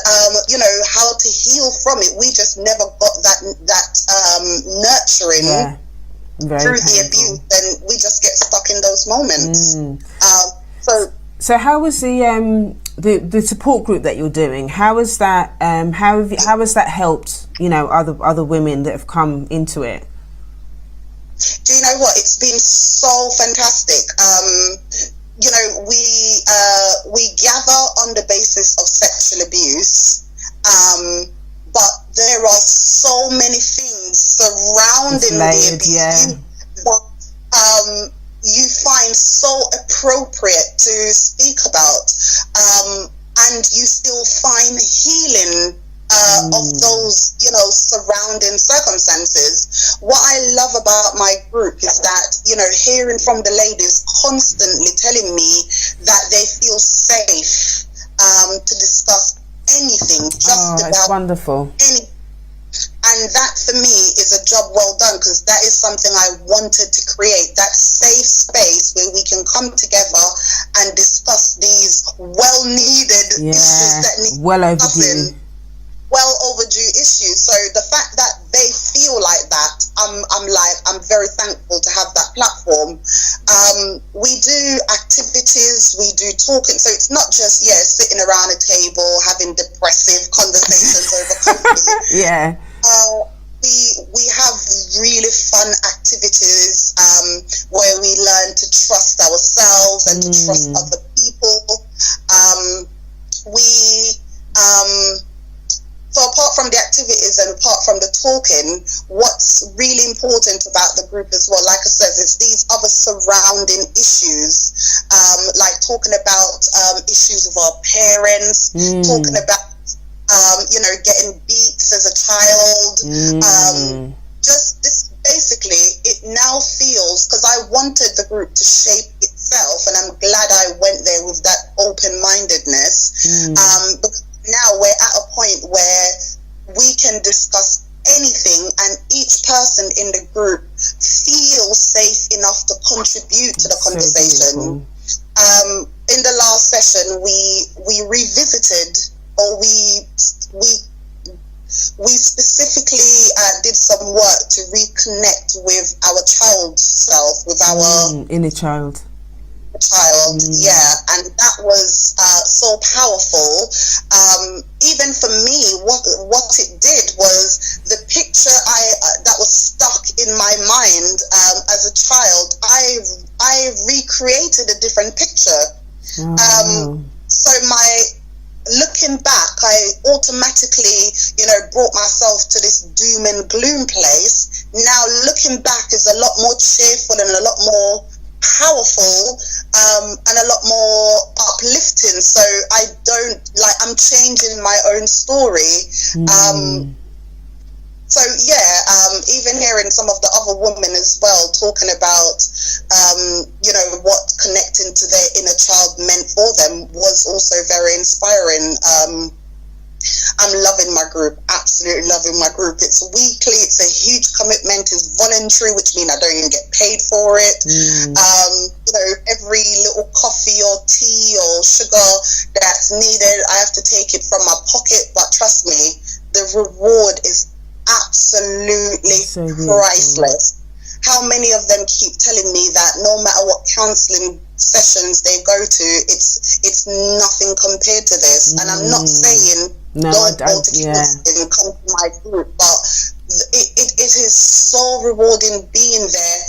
how to heal from it. We just never got that nurturing through the abuse, and we just get stuck in those moments. So how was the support group that you're doing? How is that? How has that helped? Other women that have come into it. Do you know what? It's been so fantastic. We gather on the basis of sexual abuse, but there are so many things surrounding the abuse that you find so appropriate to speak about, and you still find healing of those, you know, surrounding circumstances. What I love about my group is that, you know, hearing from the ladies constantly telling me that they feel safe to discuss anything, just about it's wonderful. anything. And that for me is a job well done, because that is something I wanted to create, that safe space where we can come together and discuss these well-needed issues that need discussing, well overdue issues. So the fact that they feel like that, I'm very thankful to have that platform. We do activities, we do talking, so it's not just sitting around a table having depressive conversations over coffee. We have really fun activities where we learn to trust ourselves and to trust other people. So apart from the activities and apart from the talking, what's really important about the group as well, like I said, is these other surrounding issues, like talking about issues of our parents, talking about you know, getting beats as a child. Just this, basically, it now feels, because I wanted the group to shape itself, and I'm glad I went there with that open-mindedness. Because now we're at a point where we can discuss anything, and each person in the group feels safe enough to contribute to the conversation. In the last session, we revisited, or we specifically did some work to reconnect with our child self, with our inner child. And that was so powerful. Even for me, what it did was the picture that was stuck in my mind as a child. I recreated a different picture. So looking back, I automatically, you know, brought myself to this doom and gloom place. Now looking back is a lot more cheerful and a lot more powerful, and a lot more uplifting. So I'm changing my own story. So even hearing some of the other women as well talking about, you know, what connecting to their inner child meant for them was also very inspiring. I'm loving my group, absolutely loving my group. It's weekly, it's a huge commitment, it's voluntary, which means I don't even get paid for it. You know, every little coffee or tea or sugar that's needed, I have to take it from my pocket, but trust me, the reward is absolutely priceless. How many of them keep telling me that no matter what counseling sessions they go to, it's nothing compared to this? And I'm not saying don't go to counseling, come to my group, but it is so rewarding being there,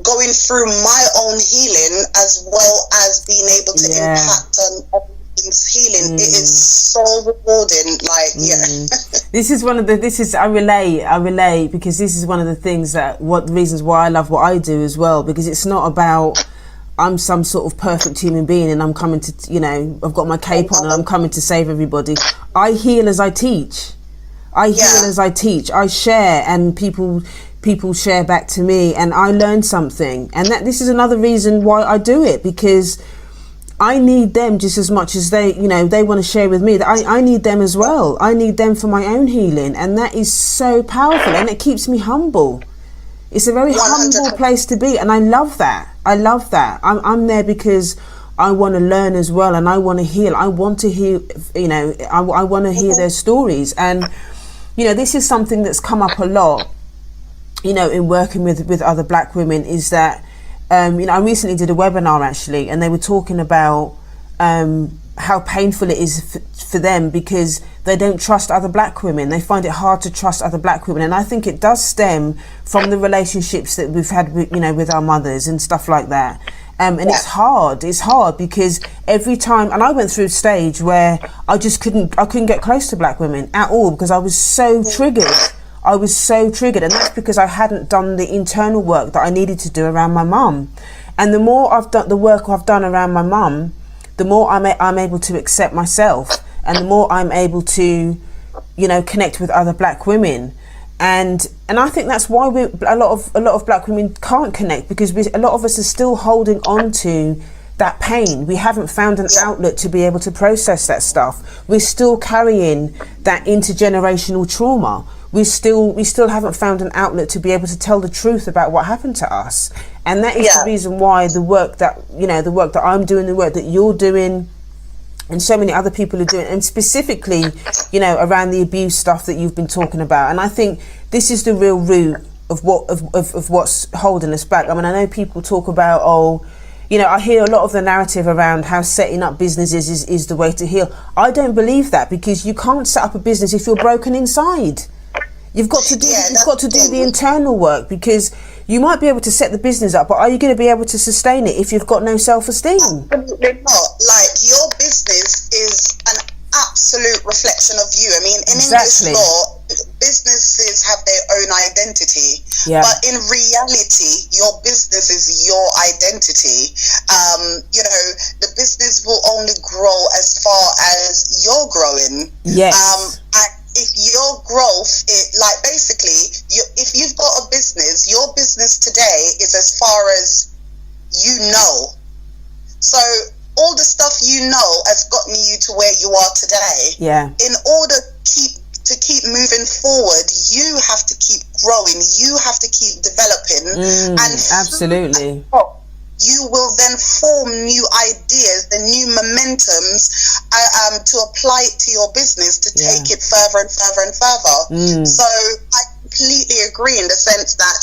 going through my own healing as well as being able to impact on everyone's healing. It is so rewarding. I relate because this is one of the things reasons why I love what I do as well, because it's not about I'm some sort of perfect human being and I'm coming to, you know, I've got my cape on and I'm coming to save everybody. I heal as I teach. I share, and people share back to me, and I learn something. And this is another reason why I do it, because I need them just as much as they want to share with me. That I need them as well. I need them for my own healing, and that is so powerful, and it keeps me humble. It's a very 100%. Humble place to be, and I love that. I'm there because I want to learn as well, and I want to heal. I want to hear, I want to hear their stories. And, this is something that's come up a lot, in working with other black women, is that, I recently did a webinar actually, and they were talking about how painful it is for them because they don't trust other black women. They find it hard to trust other black women, and I think it does stem from the relationships that we've had with our mothers and stuff like that. And it's hard because every time, and I went through a stage where I couldn't get close to black women at all because I was so triggered. And that's because I hadn't done the internal work that I needed to do around my mum. And the more I've done the work I've done around my mum, the more I'm able to accept myself. and the more I'm able to, you know, connect with other black women. And I think that's why a lot of black women can't connect, because a lot of us are still holding on to that pain. We haven't found an outlet to be able to process that stuff. We're still carrying that intergenerational trauma. We still haven't found an outlet to be able to tell the truth about what happened to us. And that is the reason why the work that I'm doing, the work that you're doing, and so many other people are doing, and specifically, you know, around the abuse stuff that you've been talking about. And I think this is the real root of what's holding us back. I mean, I know people talk about, oh, you know, I hear a lot of the narrative around how setting up businesses is the way to heal. I don't believe that, because you can't set up a business if you're broken inside. You've got to do the internal work, because you might be able to set the business up, but are you going to be able to sustain it if you've got no self-esteem? Absolutely not. Like, your business is an absolute reflection of you. I mean, in English law, businesses have their own identity, but in reality, your business is your identity. You know, the business will only grow as far as you're growing. Yes. And if your growth, if you've got a business, your business today is as far as you know. So all the stuff you know has gotten you to where you are today. Yeah. In order to keep moving forward, you have to keep growing. You have to keep developing. And absolutely. You will then form new ideas, the new momentums to apply it to your business, to take it further and further and further. So I completely agree in the sense that,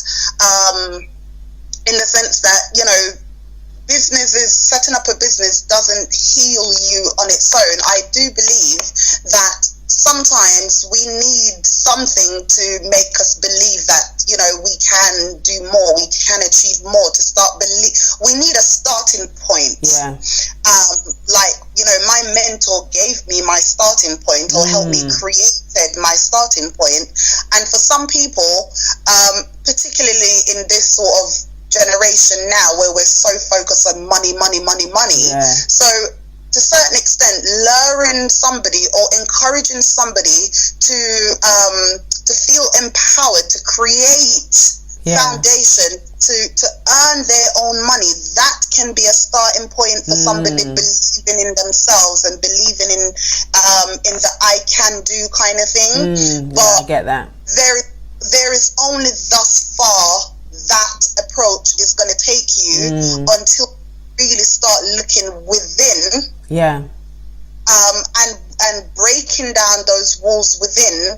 you know, setting up a business doesn't heal you on its own. I do believe that sometimes we need something to make us believe that, you know, we can do more, we can achieve more, to start we need a starting point. Like, you know, my mentor gave me my starting point, or helped me created my starting point. And for some people, particularly in this sort of generation now, where we're so focused on money, so to a certain extent, luring somebody or encouraging somebody to feel empowered, to create foundation, to earn their own money, that can be a starting point for somebody believing in themselves and believing in the I can do kind of thing. But I get that. There is only thus far that approach is going to take you until you really start looking within. And breaking down those walls within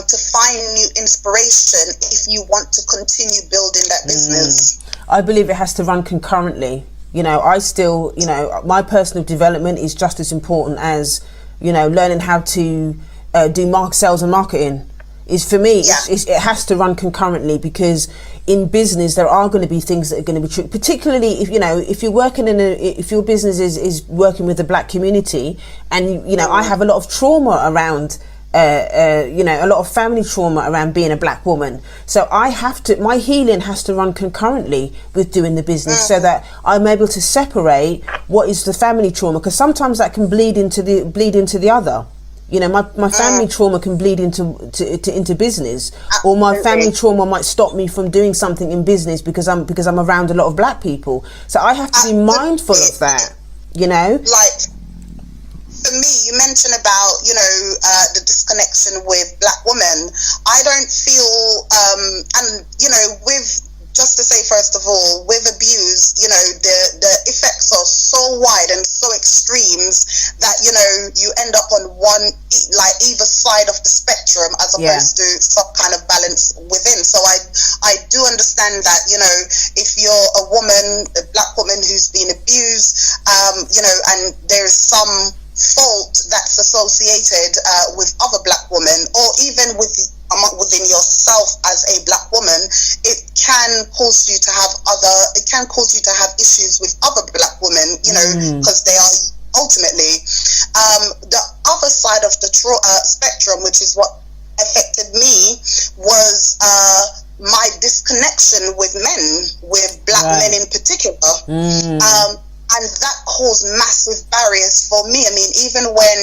to find new inspiration if you want to continue building that business. I believe it has to run concurrently. You know, I still, you know, my personal development is just as important as, you know, learning how to do sales and marketing. Is for me, it has to run concurrently, because in business there are going to be things that are going to be true, particularly if, you know, if you're working if your business is working with the black community, and you know, I have a lot of trauma around you know, a lot of family trauma around being a black woman, so my healing has to run concurrently with doing the business, so that I'm able to separate what is the family trauma, because sometimes that can bleed into the other. You know, my family trauma can bleed into business, or my family trauma might stop me from doing something in business because I'm around a lot of black people. So I have to be mindful of that. You know, like for me, you mentioned about, you know, the disconnection with black women. I don't feel, and you know, just to say, first of all, with abuse, you know, the effects are so wide and so extremes that, you know, you end up on either side of the spectrum, as opposed to some kind of balance within. So I do understand that, you know, if you're a black woman who's been abused, you know, and there's some fault that's associated with other black women, or even within yourself as a black woman, it can cause you to have issues with other black women, you know, because they are ultimately the other side of the spectrum, which is what affected me, was my disconnection with men, with black men in particular. and that caused massive barriers for me. I mean, even when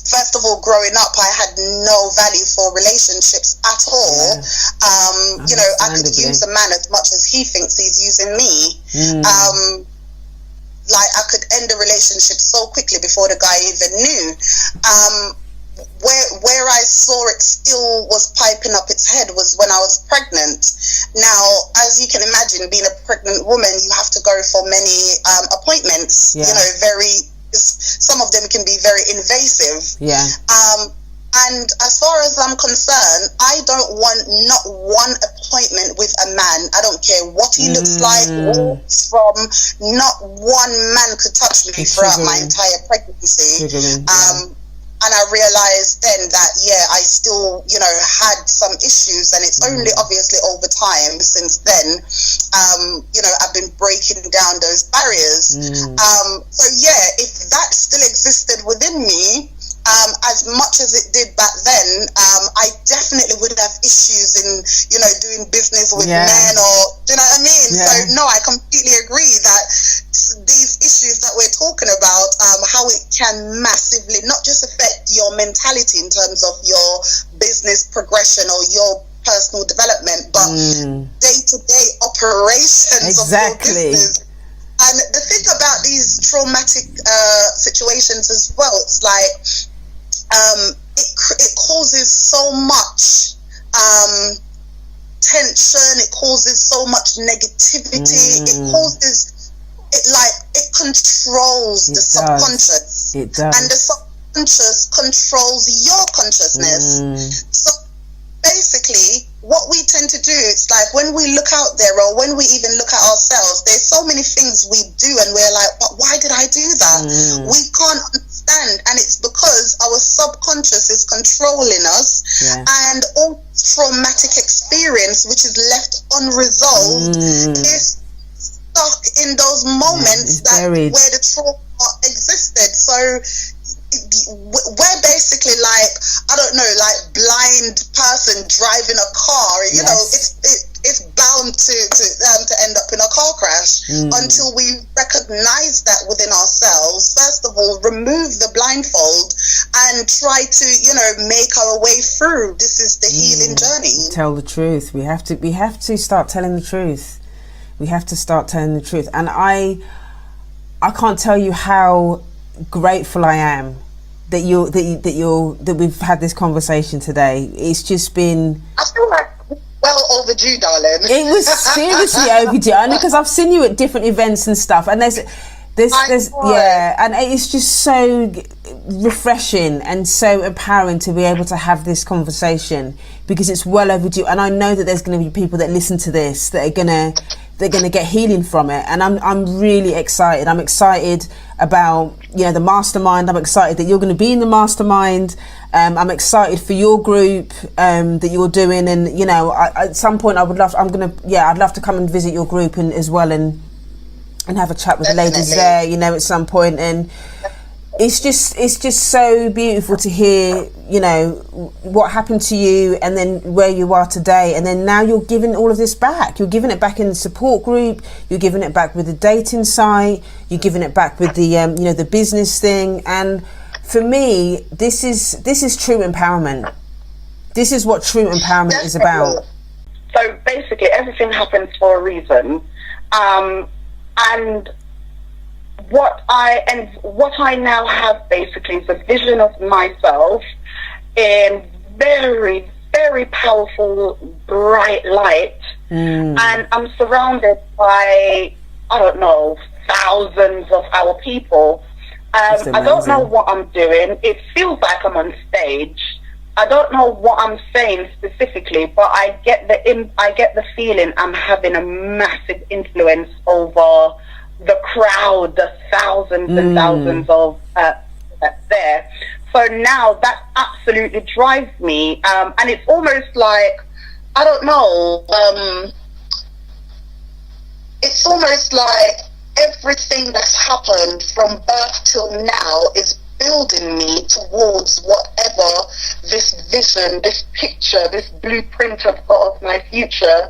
first of all, growing up, I had no value for relationships at all. You know, I could use a man as much as he thinks he's using me. Like, I could end a relationship so quickly before the guy even knew. Where I saw it still was piping up its head was when I was pregnant. Now, as you can imagine, being a pregnant woman, you have to go for many appointments. You know, some of them can be very invasive. And as far as I'm concerned, I don't want not one appointment with a man. I don't care what he looks like, where he's from. Not one man could touch me throughout my entire pregnancy. And I realized then that, I still, you know, had some issues, and it's only obviously over time since then, you know, I've been breaking down those barriers. So if that still existed within me, as much as it did back then, I definitely would have issues in, you know, doing business with men, or, do you know what I mean? So no, I completely agree that these issues that we're talking about, how it can massively not just affect your mentality in terms of your business progression or your personal development, but day-to-day operations of your business. And the thing about these traumatic situations as well, it's like it causes so much tension, it causes so much negativity, it controls the subconscious. It does. And the subconscious controls your consciousness. So basically, what we tend to do, it's like when we look out there, or when we even look at ourselves, there's so many things we do and we're like, but why did I do that? We can't understand, and it's because our subconscious is controlling us, and all traumatic experience which is left unresolved is stuck in those moments where the trauma existed. So we're basically like, I don't know, like blind person driving a car. You know, it's bound to end up in a car crash until we recognize that within ourselves. First of all, remove the blindfold and try to, you know, make our way through. This is the healing journey. Tell the truth. We have to start telling the truth. We have to start telling the truth. And I can't tell you how grateful I am that we've had this conversation today. It's just been, I feel like well overdue, darling. It was seriously overdue, only because I've seen you at different events and stuff, and there's and it's just so refreshing and so empowering to be able to have this conversation, because it's well overdue. And I know that there's going to be people that listen to this that they're gonna get healing from it, and I'm really excited. I'm excited about, you know, the mastermind. I'm excited that you're going to be in the mastermind. I'm excited for your group that you're doing, and you know, at some point I'd love to come and visit your group as well, and have a chat with the ladies there, you know, at some point. And it's just so beautiful to hear, you know, what happened to you, and then where you are today, and then now you're giving all of this back. You're giving it back in the support group, you're giving it back with the dating site, you're giving it back with the you know, the business thing. And for me, this is true empowerment. This is what true empowerment is about. So basically, everything happens for a reason, and what I now have basically is a vision of myself in very, very powerful, bright light, and I'm surrounded by, I don't know, thousands of our people. I don't know what I'm doing. It feels like I'm on stage. I don't know what I'm saying specifically, but I get the feeling I'm having a massive influence over the crowd, the thousands and thousands of there. So now that absolutely drives me, and it's almost like, I don't know, it's almost like everything that's happened from birth till now is building me towards whatever this vision, this picture, this blueprint I've got of my future,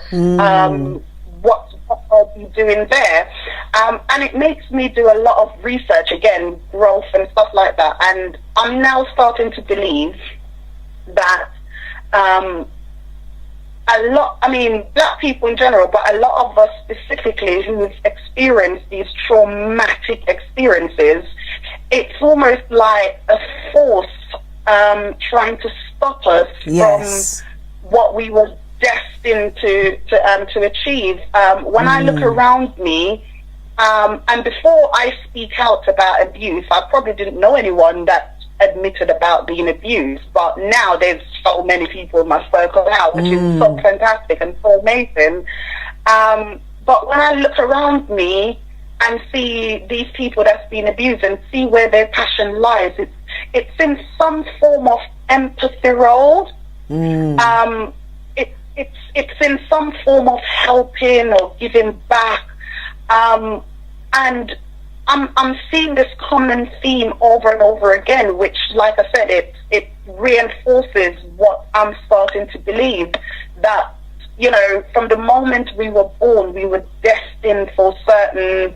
what I'll be doing there. And it makes me do a lot of research, again, growth and stuff like that. And I'm now starting to believe that black people in general, but a lot of us specifically who've experienced these traumatic experiences, it's almost like a force trying to stop us from what we were destined to achieve. When I look around me, and before I speak out about abuse, I probably didn't know anyone that admitted about being abused, but now there's so many people in my circle now, which is so fantastic and so amazing. But when I look around me and see these people that's been abused and see where their passion lies, it's in some form of empathy role. It's in some form of helping or giving back, and I'm seeing this common theme over and over again, which, like I said, it reinforces what I'm starting to believe, that, you know, from the moment we were born, we were destined for certain,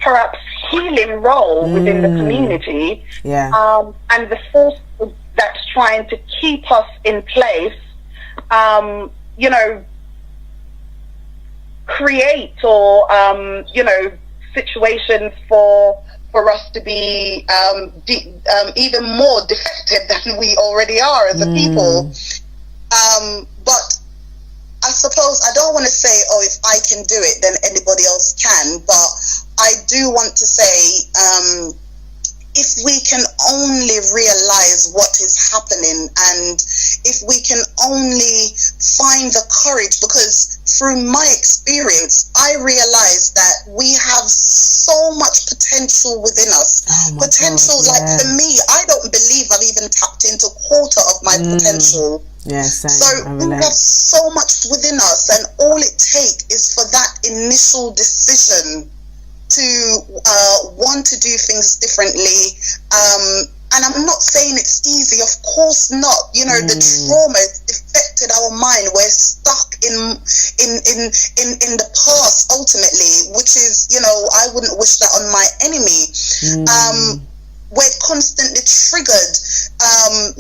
perhaps healing role within the community. And the force that's trying to keep us in place, you know, create or, you know, situations for us to be even more defective than we already are as a people. But I suppose I don't want to say, oh, if I can do it, then anybody else can. But I do want to say, if we can only realize what is happening, and if we can only find the courage, because through my experience, I realized that we have so much potential within us. Potential, like for me, I don't believe I've even tapped into a quarter of my potential. So we have so much within us, and all it takes is for that initial decision to want to do things differently. And I'm not saying it's easy, of course not. You know, the trauma affected our mind. We're stuck in the past ultimately, which is, you know, I wouldn't wish that on my enemy. We're constantly triggered,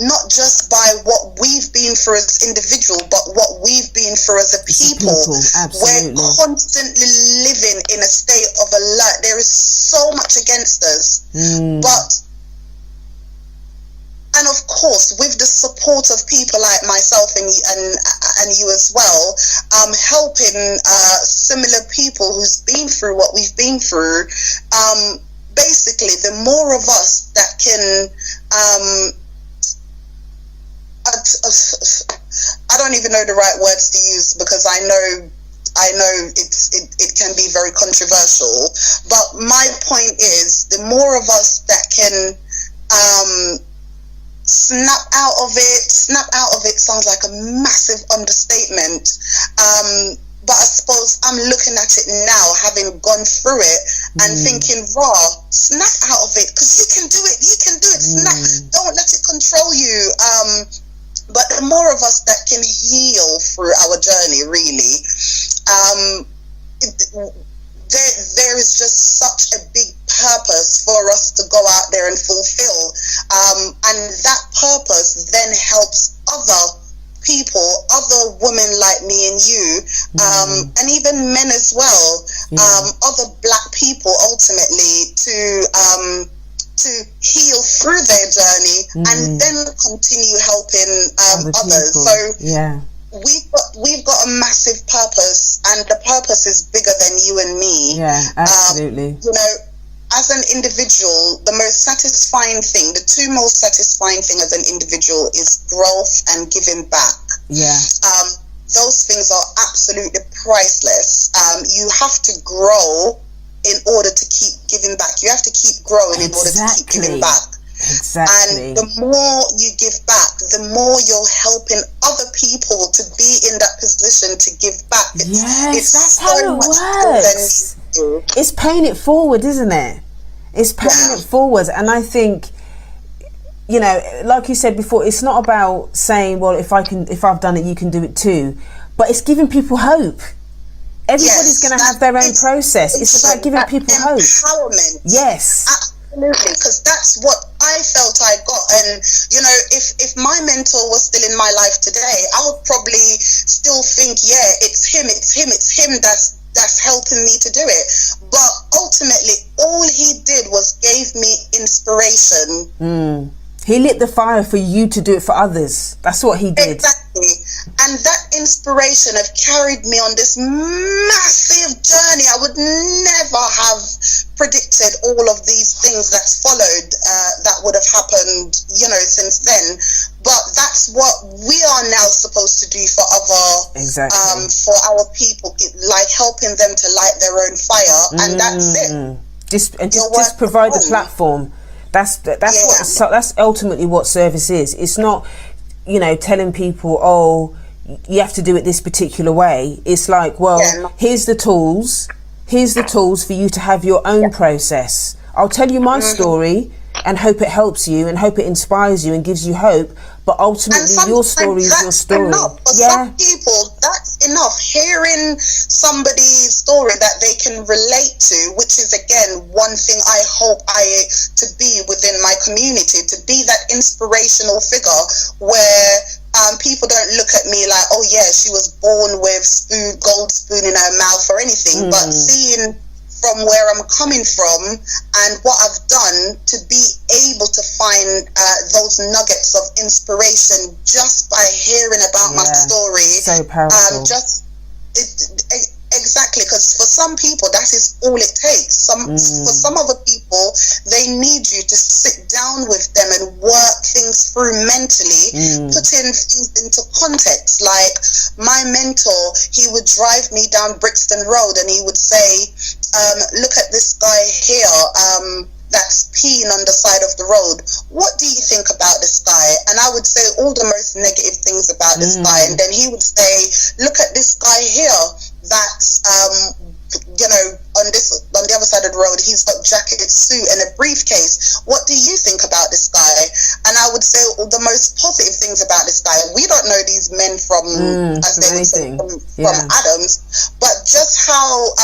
not just by what we've been through as individuals, but what we've been through as a people. We're constantly living in a state of alert. There is so much against us. And of course, with the support of people like myself and you as well, helping similar people who's been through what we've been through, basically, the more of us that can, I don't even know the right words to use, because I know it can be very controversial. But my point is, the more of us that can snap out of it sounds like a massive understatement. But I suppose I'm looking at it now, having gone through it, and thinking, snap out of it, because you can do it. Snap. Don't let it control you. But the more of us that can heal through our journey, really, there is just such a big purpose for us to go out there and fulfill. And that purpose then helps other people, other women like me and you, and even men as well, other black people, ultimately to heal through their journey and then continue helping others. So we've got a massive purpose, and the purpose is bigger than you and me. Absolutely. You know, as an individual, the most satisfying thing, the two most satisfying thing as an individual is growth and giving back. Those things are absolutely priceless. You have to grow in order to keep giving back. You have to keep growing in order to keep giving back. And the more you give back, the more you're helping other people to be in that position to give back. That's how it works. It's paying it forward, isn't it? It's paying it forward. And I think, you know, like you said before, it's not about saying, well, if I've done it, you can do it too. But it's giving people hope. everybody's going to have their own process. It's about giving people hope. Empowerment. Yes. Absolutely, because that's what I felt I got. And, you know, if my mentor was still in my life today, I would probably still think, yeah, it's him that's helping me to do it. But ultimately, all he did was gave me inspiration. He lit the fire for you to do it for others. That's what he did. Exactly. And that inspiration have carried me on this massive journey. I would never have predicted all of these things that's followed that would have happened, you know, since then. But that's what we are now supposed to do for other, for our people, like helping them to light their own fire. And that's it. Just provide the platform. That's ultimately what service is. It's not, you know, telling people, oh, you have to do it this particular way. It's like, well, here's the tools for you to have your own process. I'll tell you my story and hope it helps you and hope it inspires you and gives you hope. But ultimately, your story is your story. Enough. For some people, that's enough. Hearing somebody's story that they can relate to, which is, again, one thing I hope to be within my community, to be that inspirational figure where people don't look at me like, oh, yeah, she was born with gold spoon in her mouth or anything, but seeing from where I'm coming from and what I've done to be able to find those nuggets of inspiration just by hearing about my story. So powerful. Exactly, because for some people that is all it takes. For some other people, they need you to sit down with them and work things through mentally, putting things into context. Like my mentor, he would drive me down Brixton Road and he would say, look at this guy here, that's peeing on the side of the road. What do you think about this guy? And I would say all the most negative things about this guy. And then he would say, look at this guy here, that's, you know, on the other side of the road, he's got jacket, suit and a briefcase. What do you think about this guy? And I would say all the most positive things about this guy. We don't know these men from, as they would say, from Adams, but just how,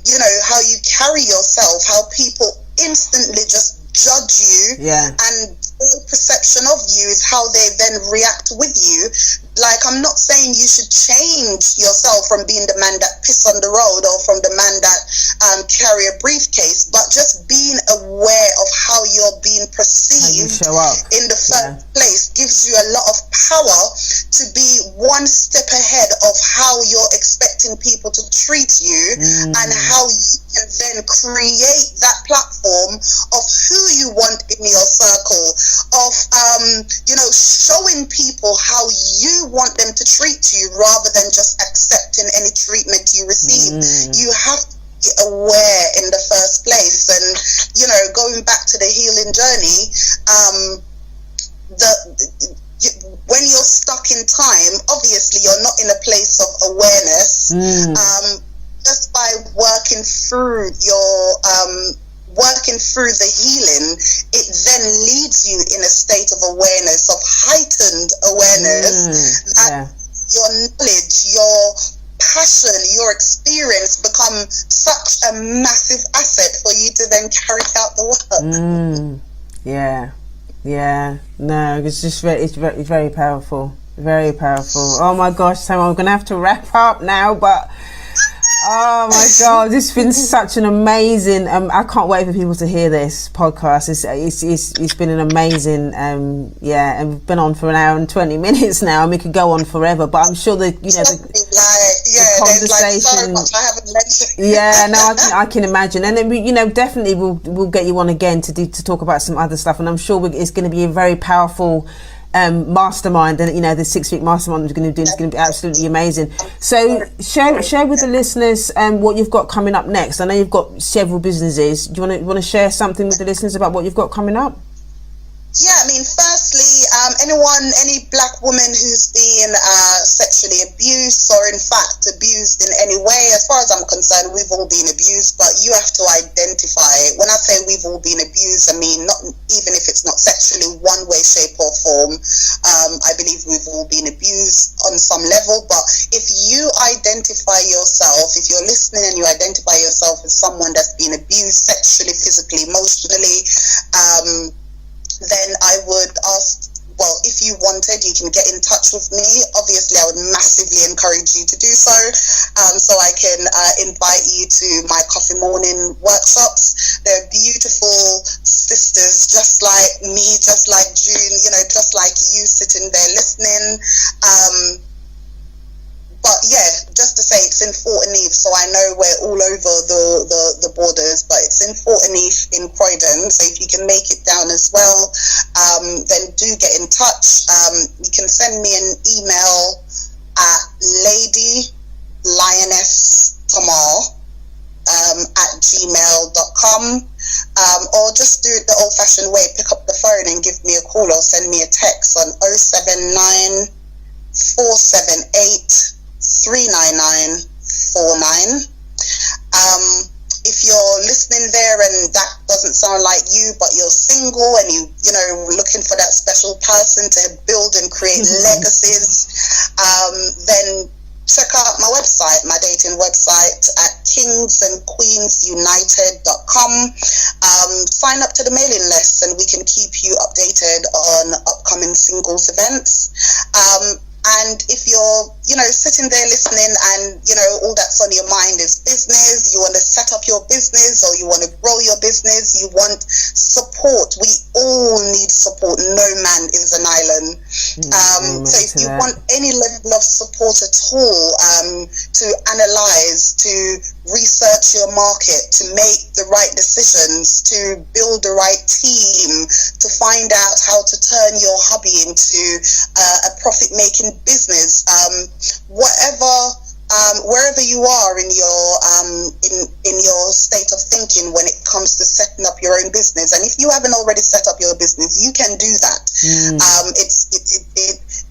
you know, how you carry yourself, how people instantly just judge you, and all perception of you is how they then react with you. Like, I'm not saying you should change yourself from being the man that piss on the road or from the man that carry a briefcase, but just being aware of how you're being perceived in the first place gives you a lot of power to be one step ahead of how you're expecting people to treat you, and how you can then create that platform of who you want in your circle, of you know, showing people how you want them to treat you rather than just accepting any treatment you receive. You have to be aware in the first place. And, you know, going back to the healing journey, when you're stuck in time, obviously you're not in a place of awareness. Just by working through the healing, it then leads you in a state of awareness, of heightened awareness, that your knowledge, your passion, your experience become such a massive asset for you to then carry out the work. No, it's just very powerful, very powerful. Oh my gosh, Sam, I'm gonna have to wrap up now, but oh my God, this has been such an amazing, I can't wait for people to hear this podcast. It's been an amazing, and we've been on for an hour and 20 minutes now, and we could go on forever, but I'm sure that, you know, the conversation, so much I haven't mentioned. I can imagine. And then we, you know, definitely we'll get you on again to talk about some other stuff, and I'm sure it's going to be a very powerful mastermind, and you know, the 6-week mastermind we're going to do is going to be absolutely amazing. So share with the listeners what you've got coming up next. I know you've got several businesses. Do you want to share something with the listeners about what you've got coming up? Yeah, I mean, firstly, any black woman who's been sexually abused or in fact abused in any way, as far as I'm concerned, we've all been abused, but you have to identify. When I say we've all been abused, I mean not even if it's not sexually, one way, shape or form. I believe we've all been abused on some level, but if you identify yourself, if you're listening and you identify yourself as someone that's been abused sexually, physically, emotionally, then I would ask, well, if you wanted, you can get in touch with me. Obviously, I would massively encourage you to do so, so I can invite you to my coffee morning workshops. They're beautiful sisters, just like me, just like June, just like you sitting there listening. But yeah, just to say, it's in Fort Neef, so I know we're all over the borders, but it's in Fort Neef in Croydon. So if you can make it down as well, then do get in touch. You can send me an email at ladylionesstamar@gmail.com, or just do it the old-fashioned way. Pick up the phone and give me a call or send me a text on 079 478 39949. If you're listening there and that doesn't sound like you, but you're single and you looking for that special person to build and create legacies, then check out my website, my dating website at kingsandqueensunited.com. Sign up to the mailing list and we can keep you updated on upcoming singles events. And if you're, sitting there listening and, all that's on your mind is business, you want to set up your business or you want to grow your business, you want support. We all need support. No man is an island. So if you want any level of support at all, to analyze, to research your market, to make the right decisions, to build the right team, to find out how to turn your hobby into a profit-making business, wherever you are in your state of thinking when it comes to setting up your own business. And if you haven't already set up your business, you can do that.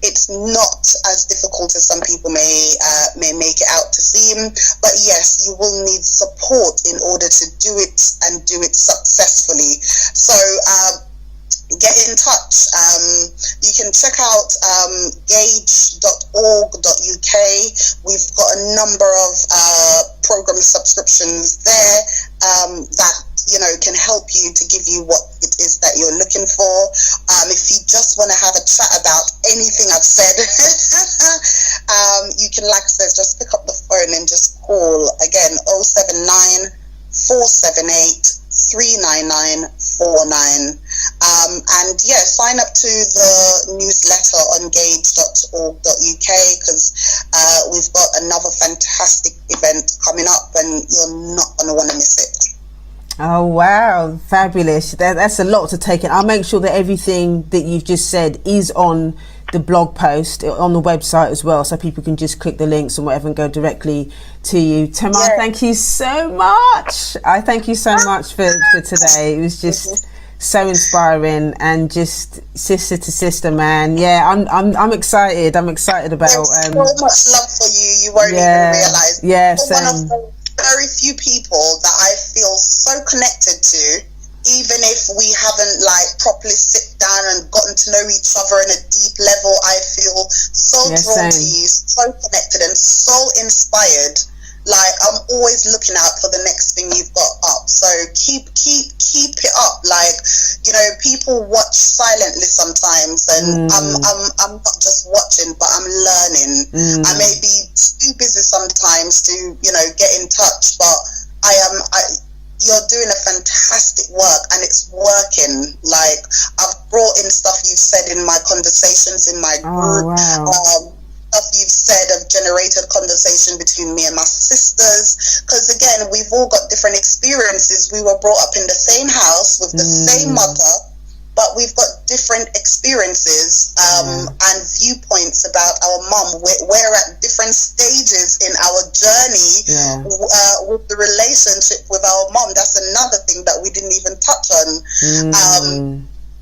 It's not as difficult as some people may make it out to seem, but yes, you will need support in order to do it and do it successfully. So get in touch. You can check out gauge.org.uk. We've got a number of program subscriptions there that can help you to give you what it is that you're looking for. If you just want to have a chat about anything I've said, you can, like I said, just pick up the phone and just call again 079 478 39949. And yeah, sign up to the newsletter on gauge.org.uk because we've got another fantastic event coming up and you're not going to want to miss it. Oh wow, fabulous. That's a lot to take in. I'll make sure that everything that you've just said is on the blog post on the website as well, so people can just click the links and whatever and go directly to you. Tamar, thank you so much. I thank you so much for today. It was just so inspiring and just sister to sister, man. Yeah, I'm excited. I'm excited about so much love for you. You won't even realize. Yes. One of the very few people that I feel so connected to, even if we haven't properly sit down and gotten to know each other on a deep level, I feel so drawn to you, so connected and so inspired. I'm always looking out for the next thing you've got up. So keep it up. People watch silently sometimes, and I'm not just watching, but I'm learning. I may be too busy sometimes to get in touch, but you're doing a fantastic work and it's working. I've brought in stuff you've said in my conversations in my group. Stuff you've said have generated conversation between me and my sisters, because again, we've all got different experiences. We were brought up in the same house with the same mother, but we've got different experiences and viewpoints about our mum. We're at different stages in our journey with the relationship with our mum. That's another thing that we didn't even touch on.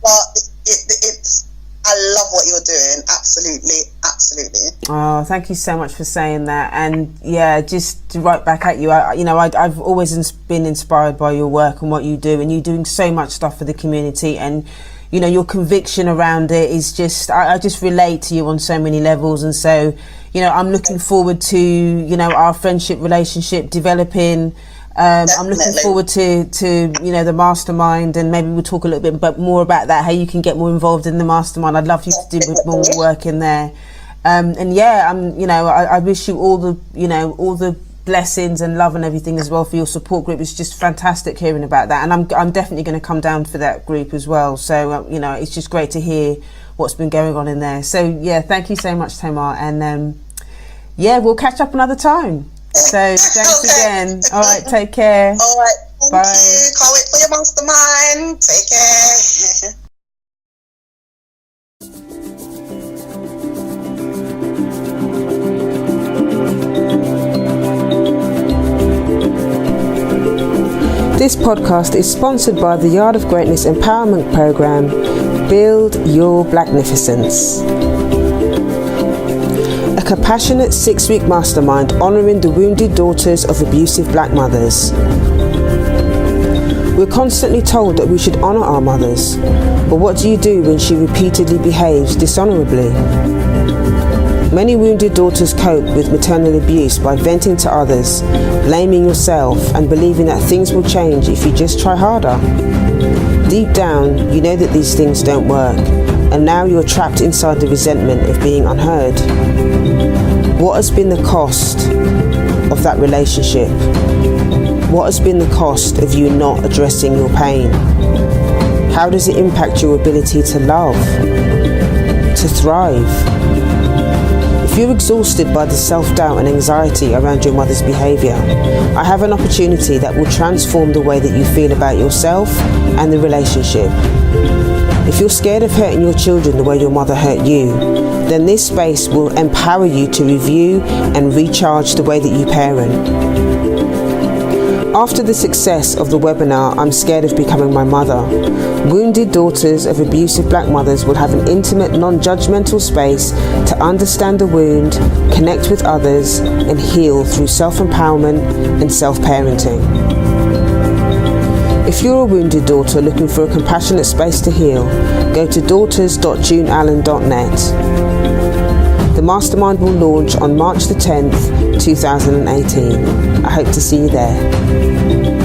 But it's I love love what you're doing. Absolutely, absolutely. Oh, thank you so much for saying that. And yeah, just to right back at you, I've always been inspired by your work and what you do, and you're doing so much stuff for the community, and you know, your conviction around it is just, I just relate to you on so many levels. And so, you know, I'm looking forward to, you know, our friendship relationship developing. I'm looking forward to you know, the mastermind, and maybe we'll talk a little bit more about that, how you can get more involved in the mastermind. I'd love you to do more work in there. And yeah, you know, I wish you all the, you know, all the blessings and love and everything as well for your support group. It's just fantastic hearing about that, and I'm definitely going to come down for that group as well. So you know, it's just great to hear what's been going on in there. So yeah, thank you so much, Tamar, and yeah, we'll catch up another time. So thanks again. All right, take care. All right, bye. Thank you. Can't wait for your mastermind. Take care. This podcast is sponsored by the Yard of Greatness Empowerment Program, Build Your Blacknificence. A compassionate 6-week mastermind honouring the wounded daughters of abusive black mothers. We're constantly told that we should honour our mothers, but what do you do when she repeatedly behaves dishonourably? Many wounded daughters cope with maternal abuse by venting to others, blaming yourself, and believing that things will change if you just try harder. Deep down, you know that these things don't work, and now you're trapped inside the resentment of being unheard. What has been the cost of that relationship? What has been the cost of you not addressing your pain? How does it impact your ability to love, to thrive? If you're exhausted by the self-doubt and anxiety around your mother's behaviour, I have an opportunity that will transform the way that you feel about yourself and the relationship. If you're scared of hurting your children the way your mother hurt you, then this space will empower you to review and recharge the way that you parent. After the success of the webinar, I'm Scared of Becoming My Mother, wounded daughters of abusive black mothers will have an intimate, non-judgmental space to understand the wound, connect with others, and heal through self-empowerment and self-parenting. If you're a wounded daughter looking for a compassionate space to heal, go to daughters.juneallen.net. The mastermind will launch on March the 10th, 2018. I hope to see you there.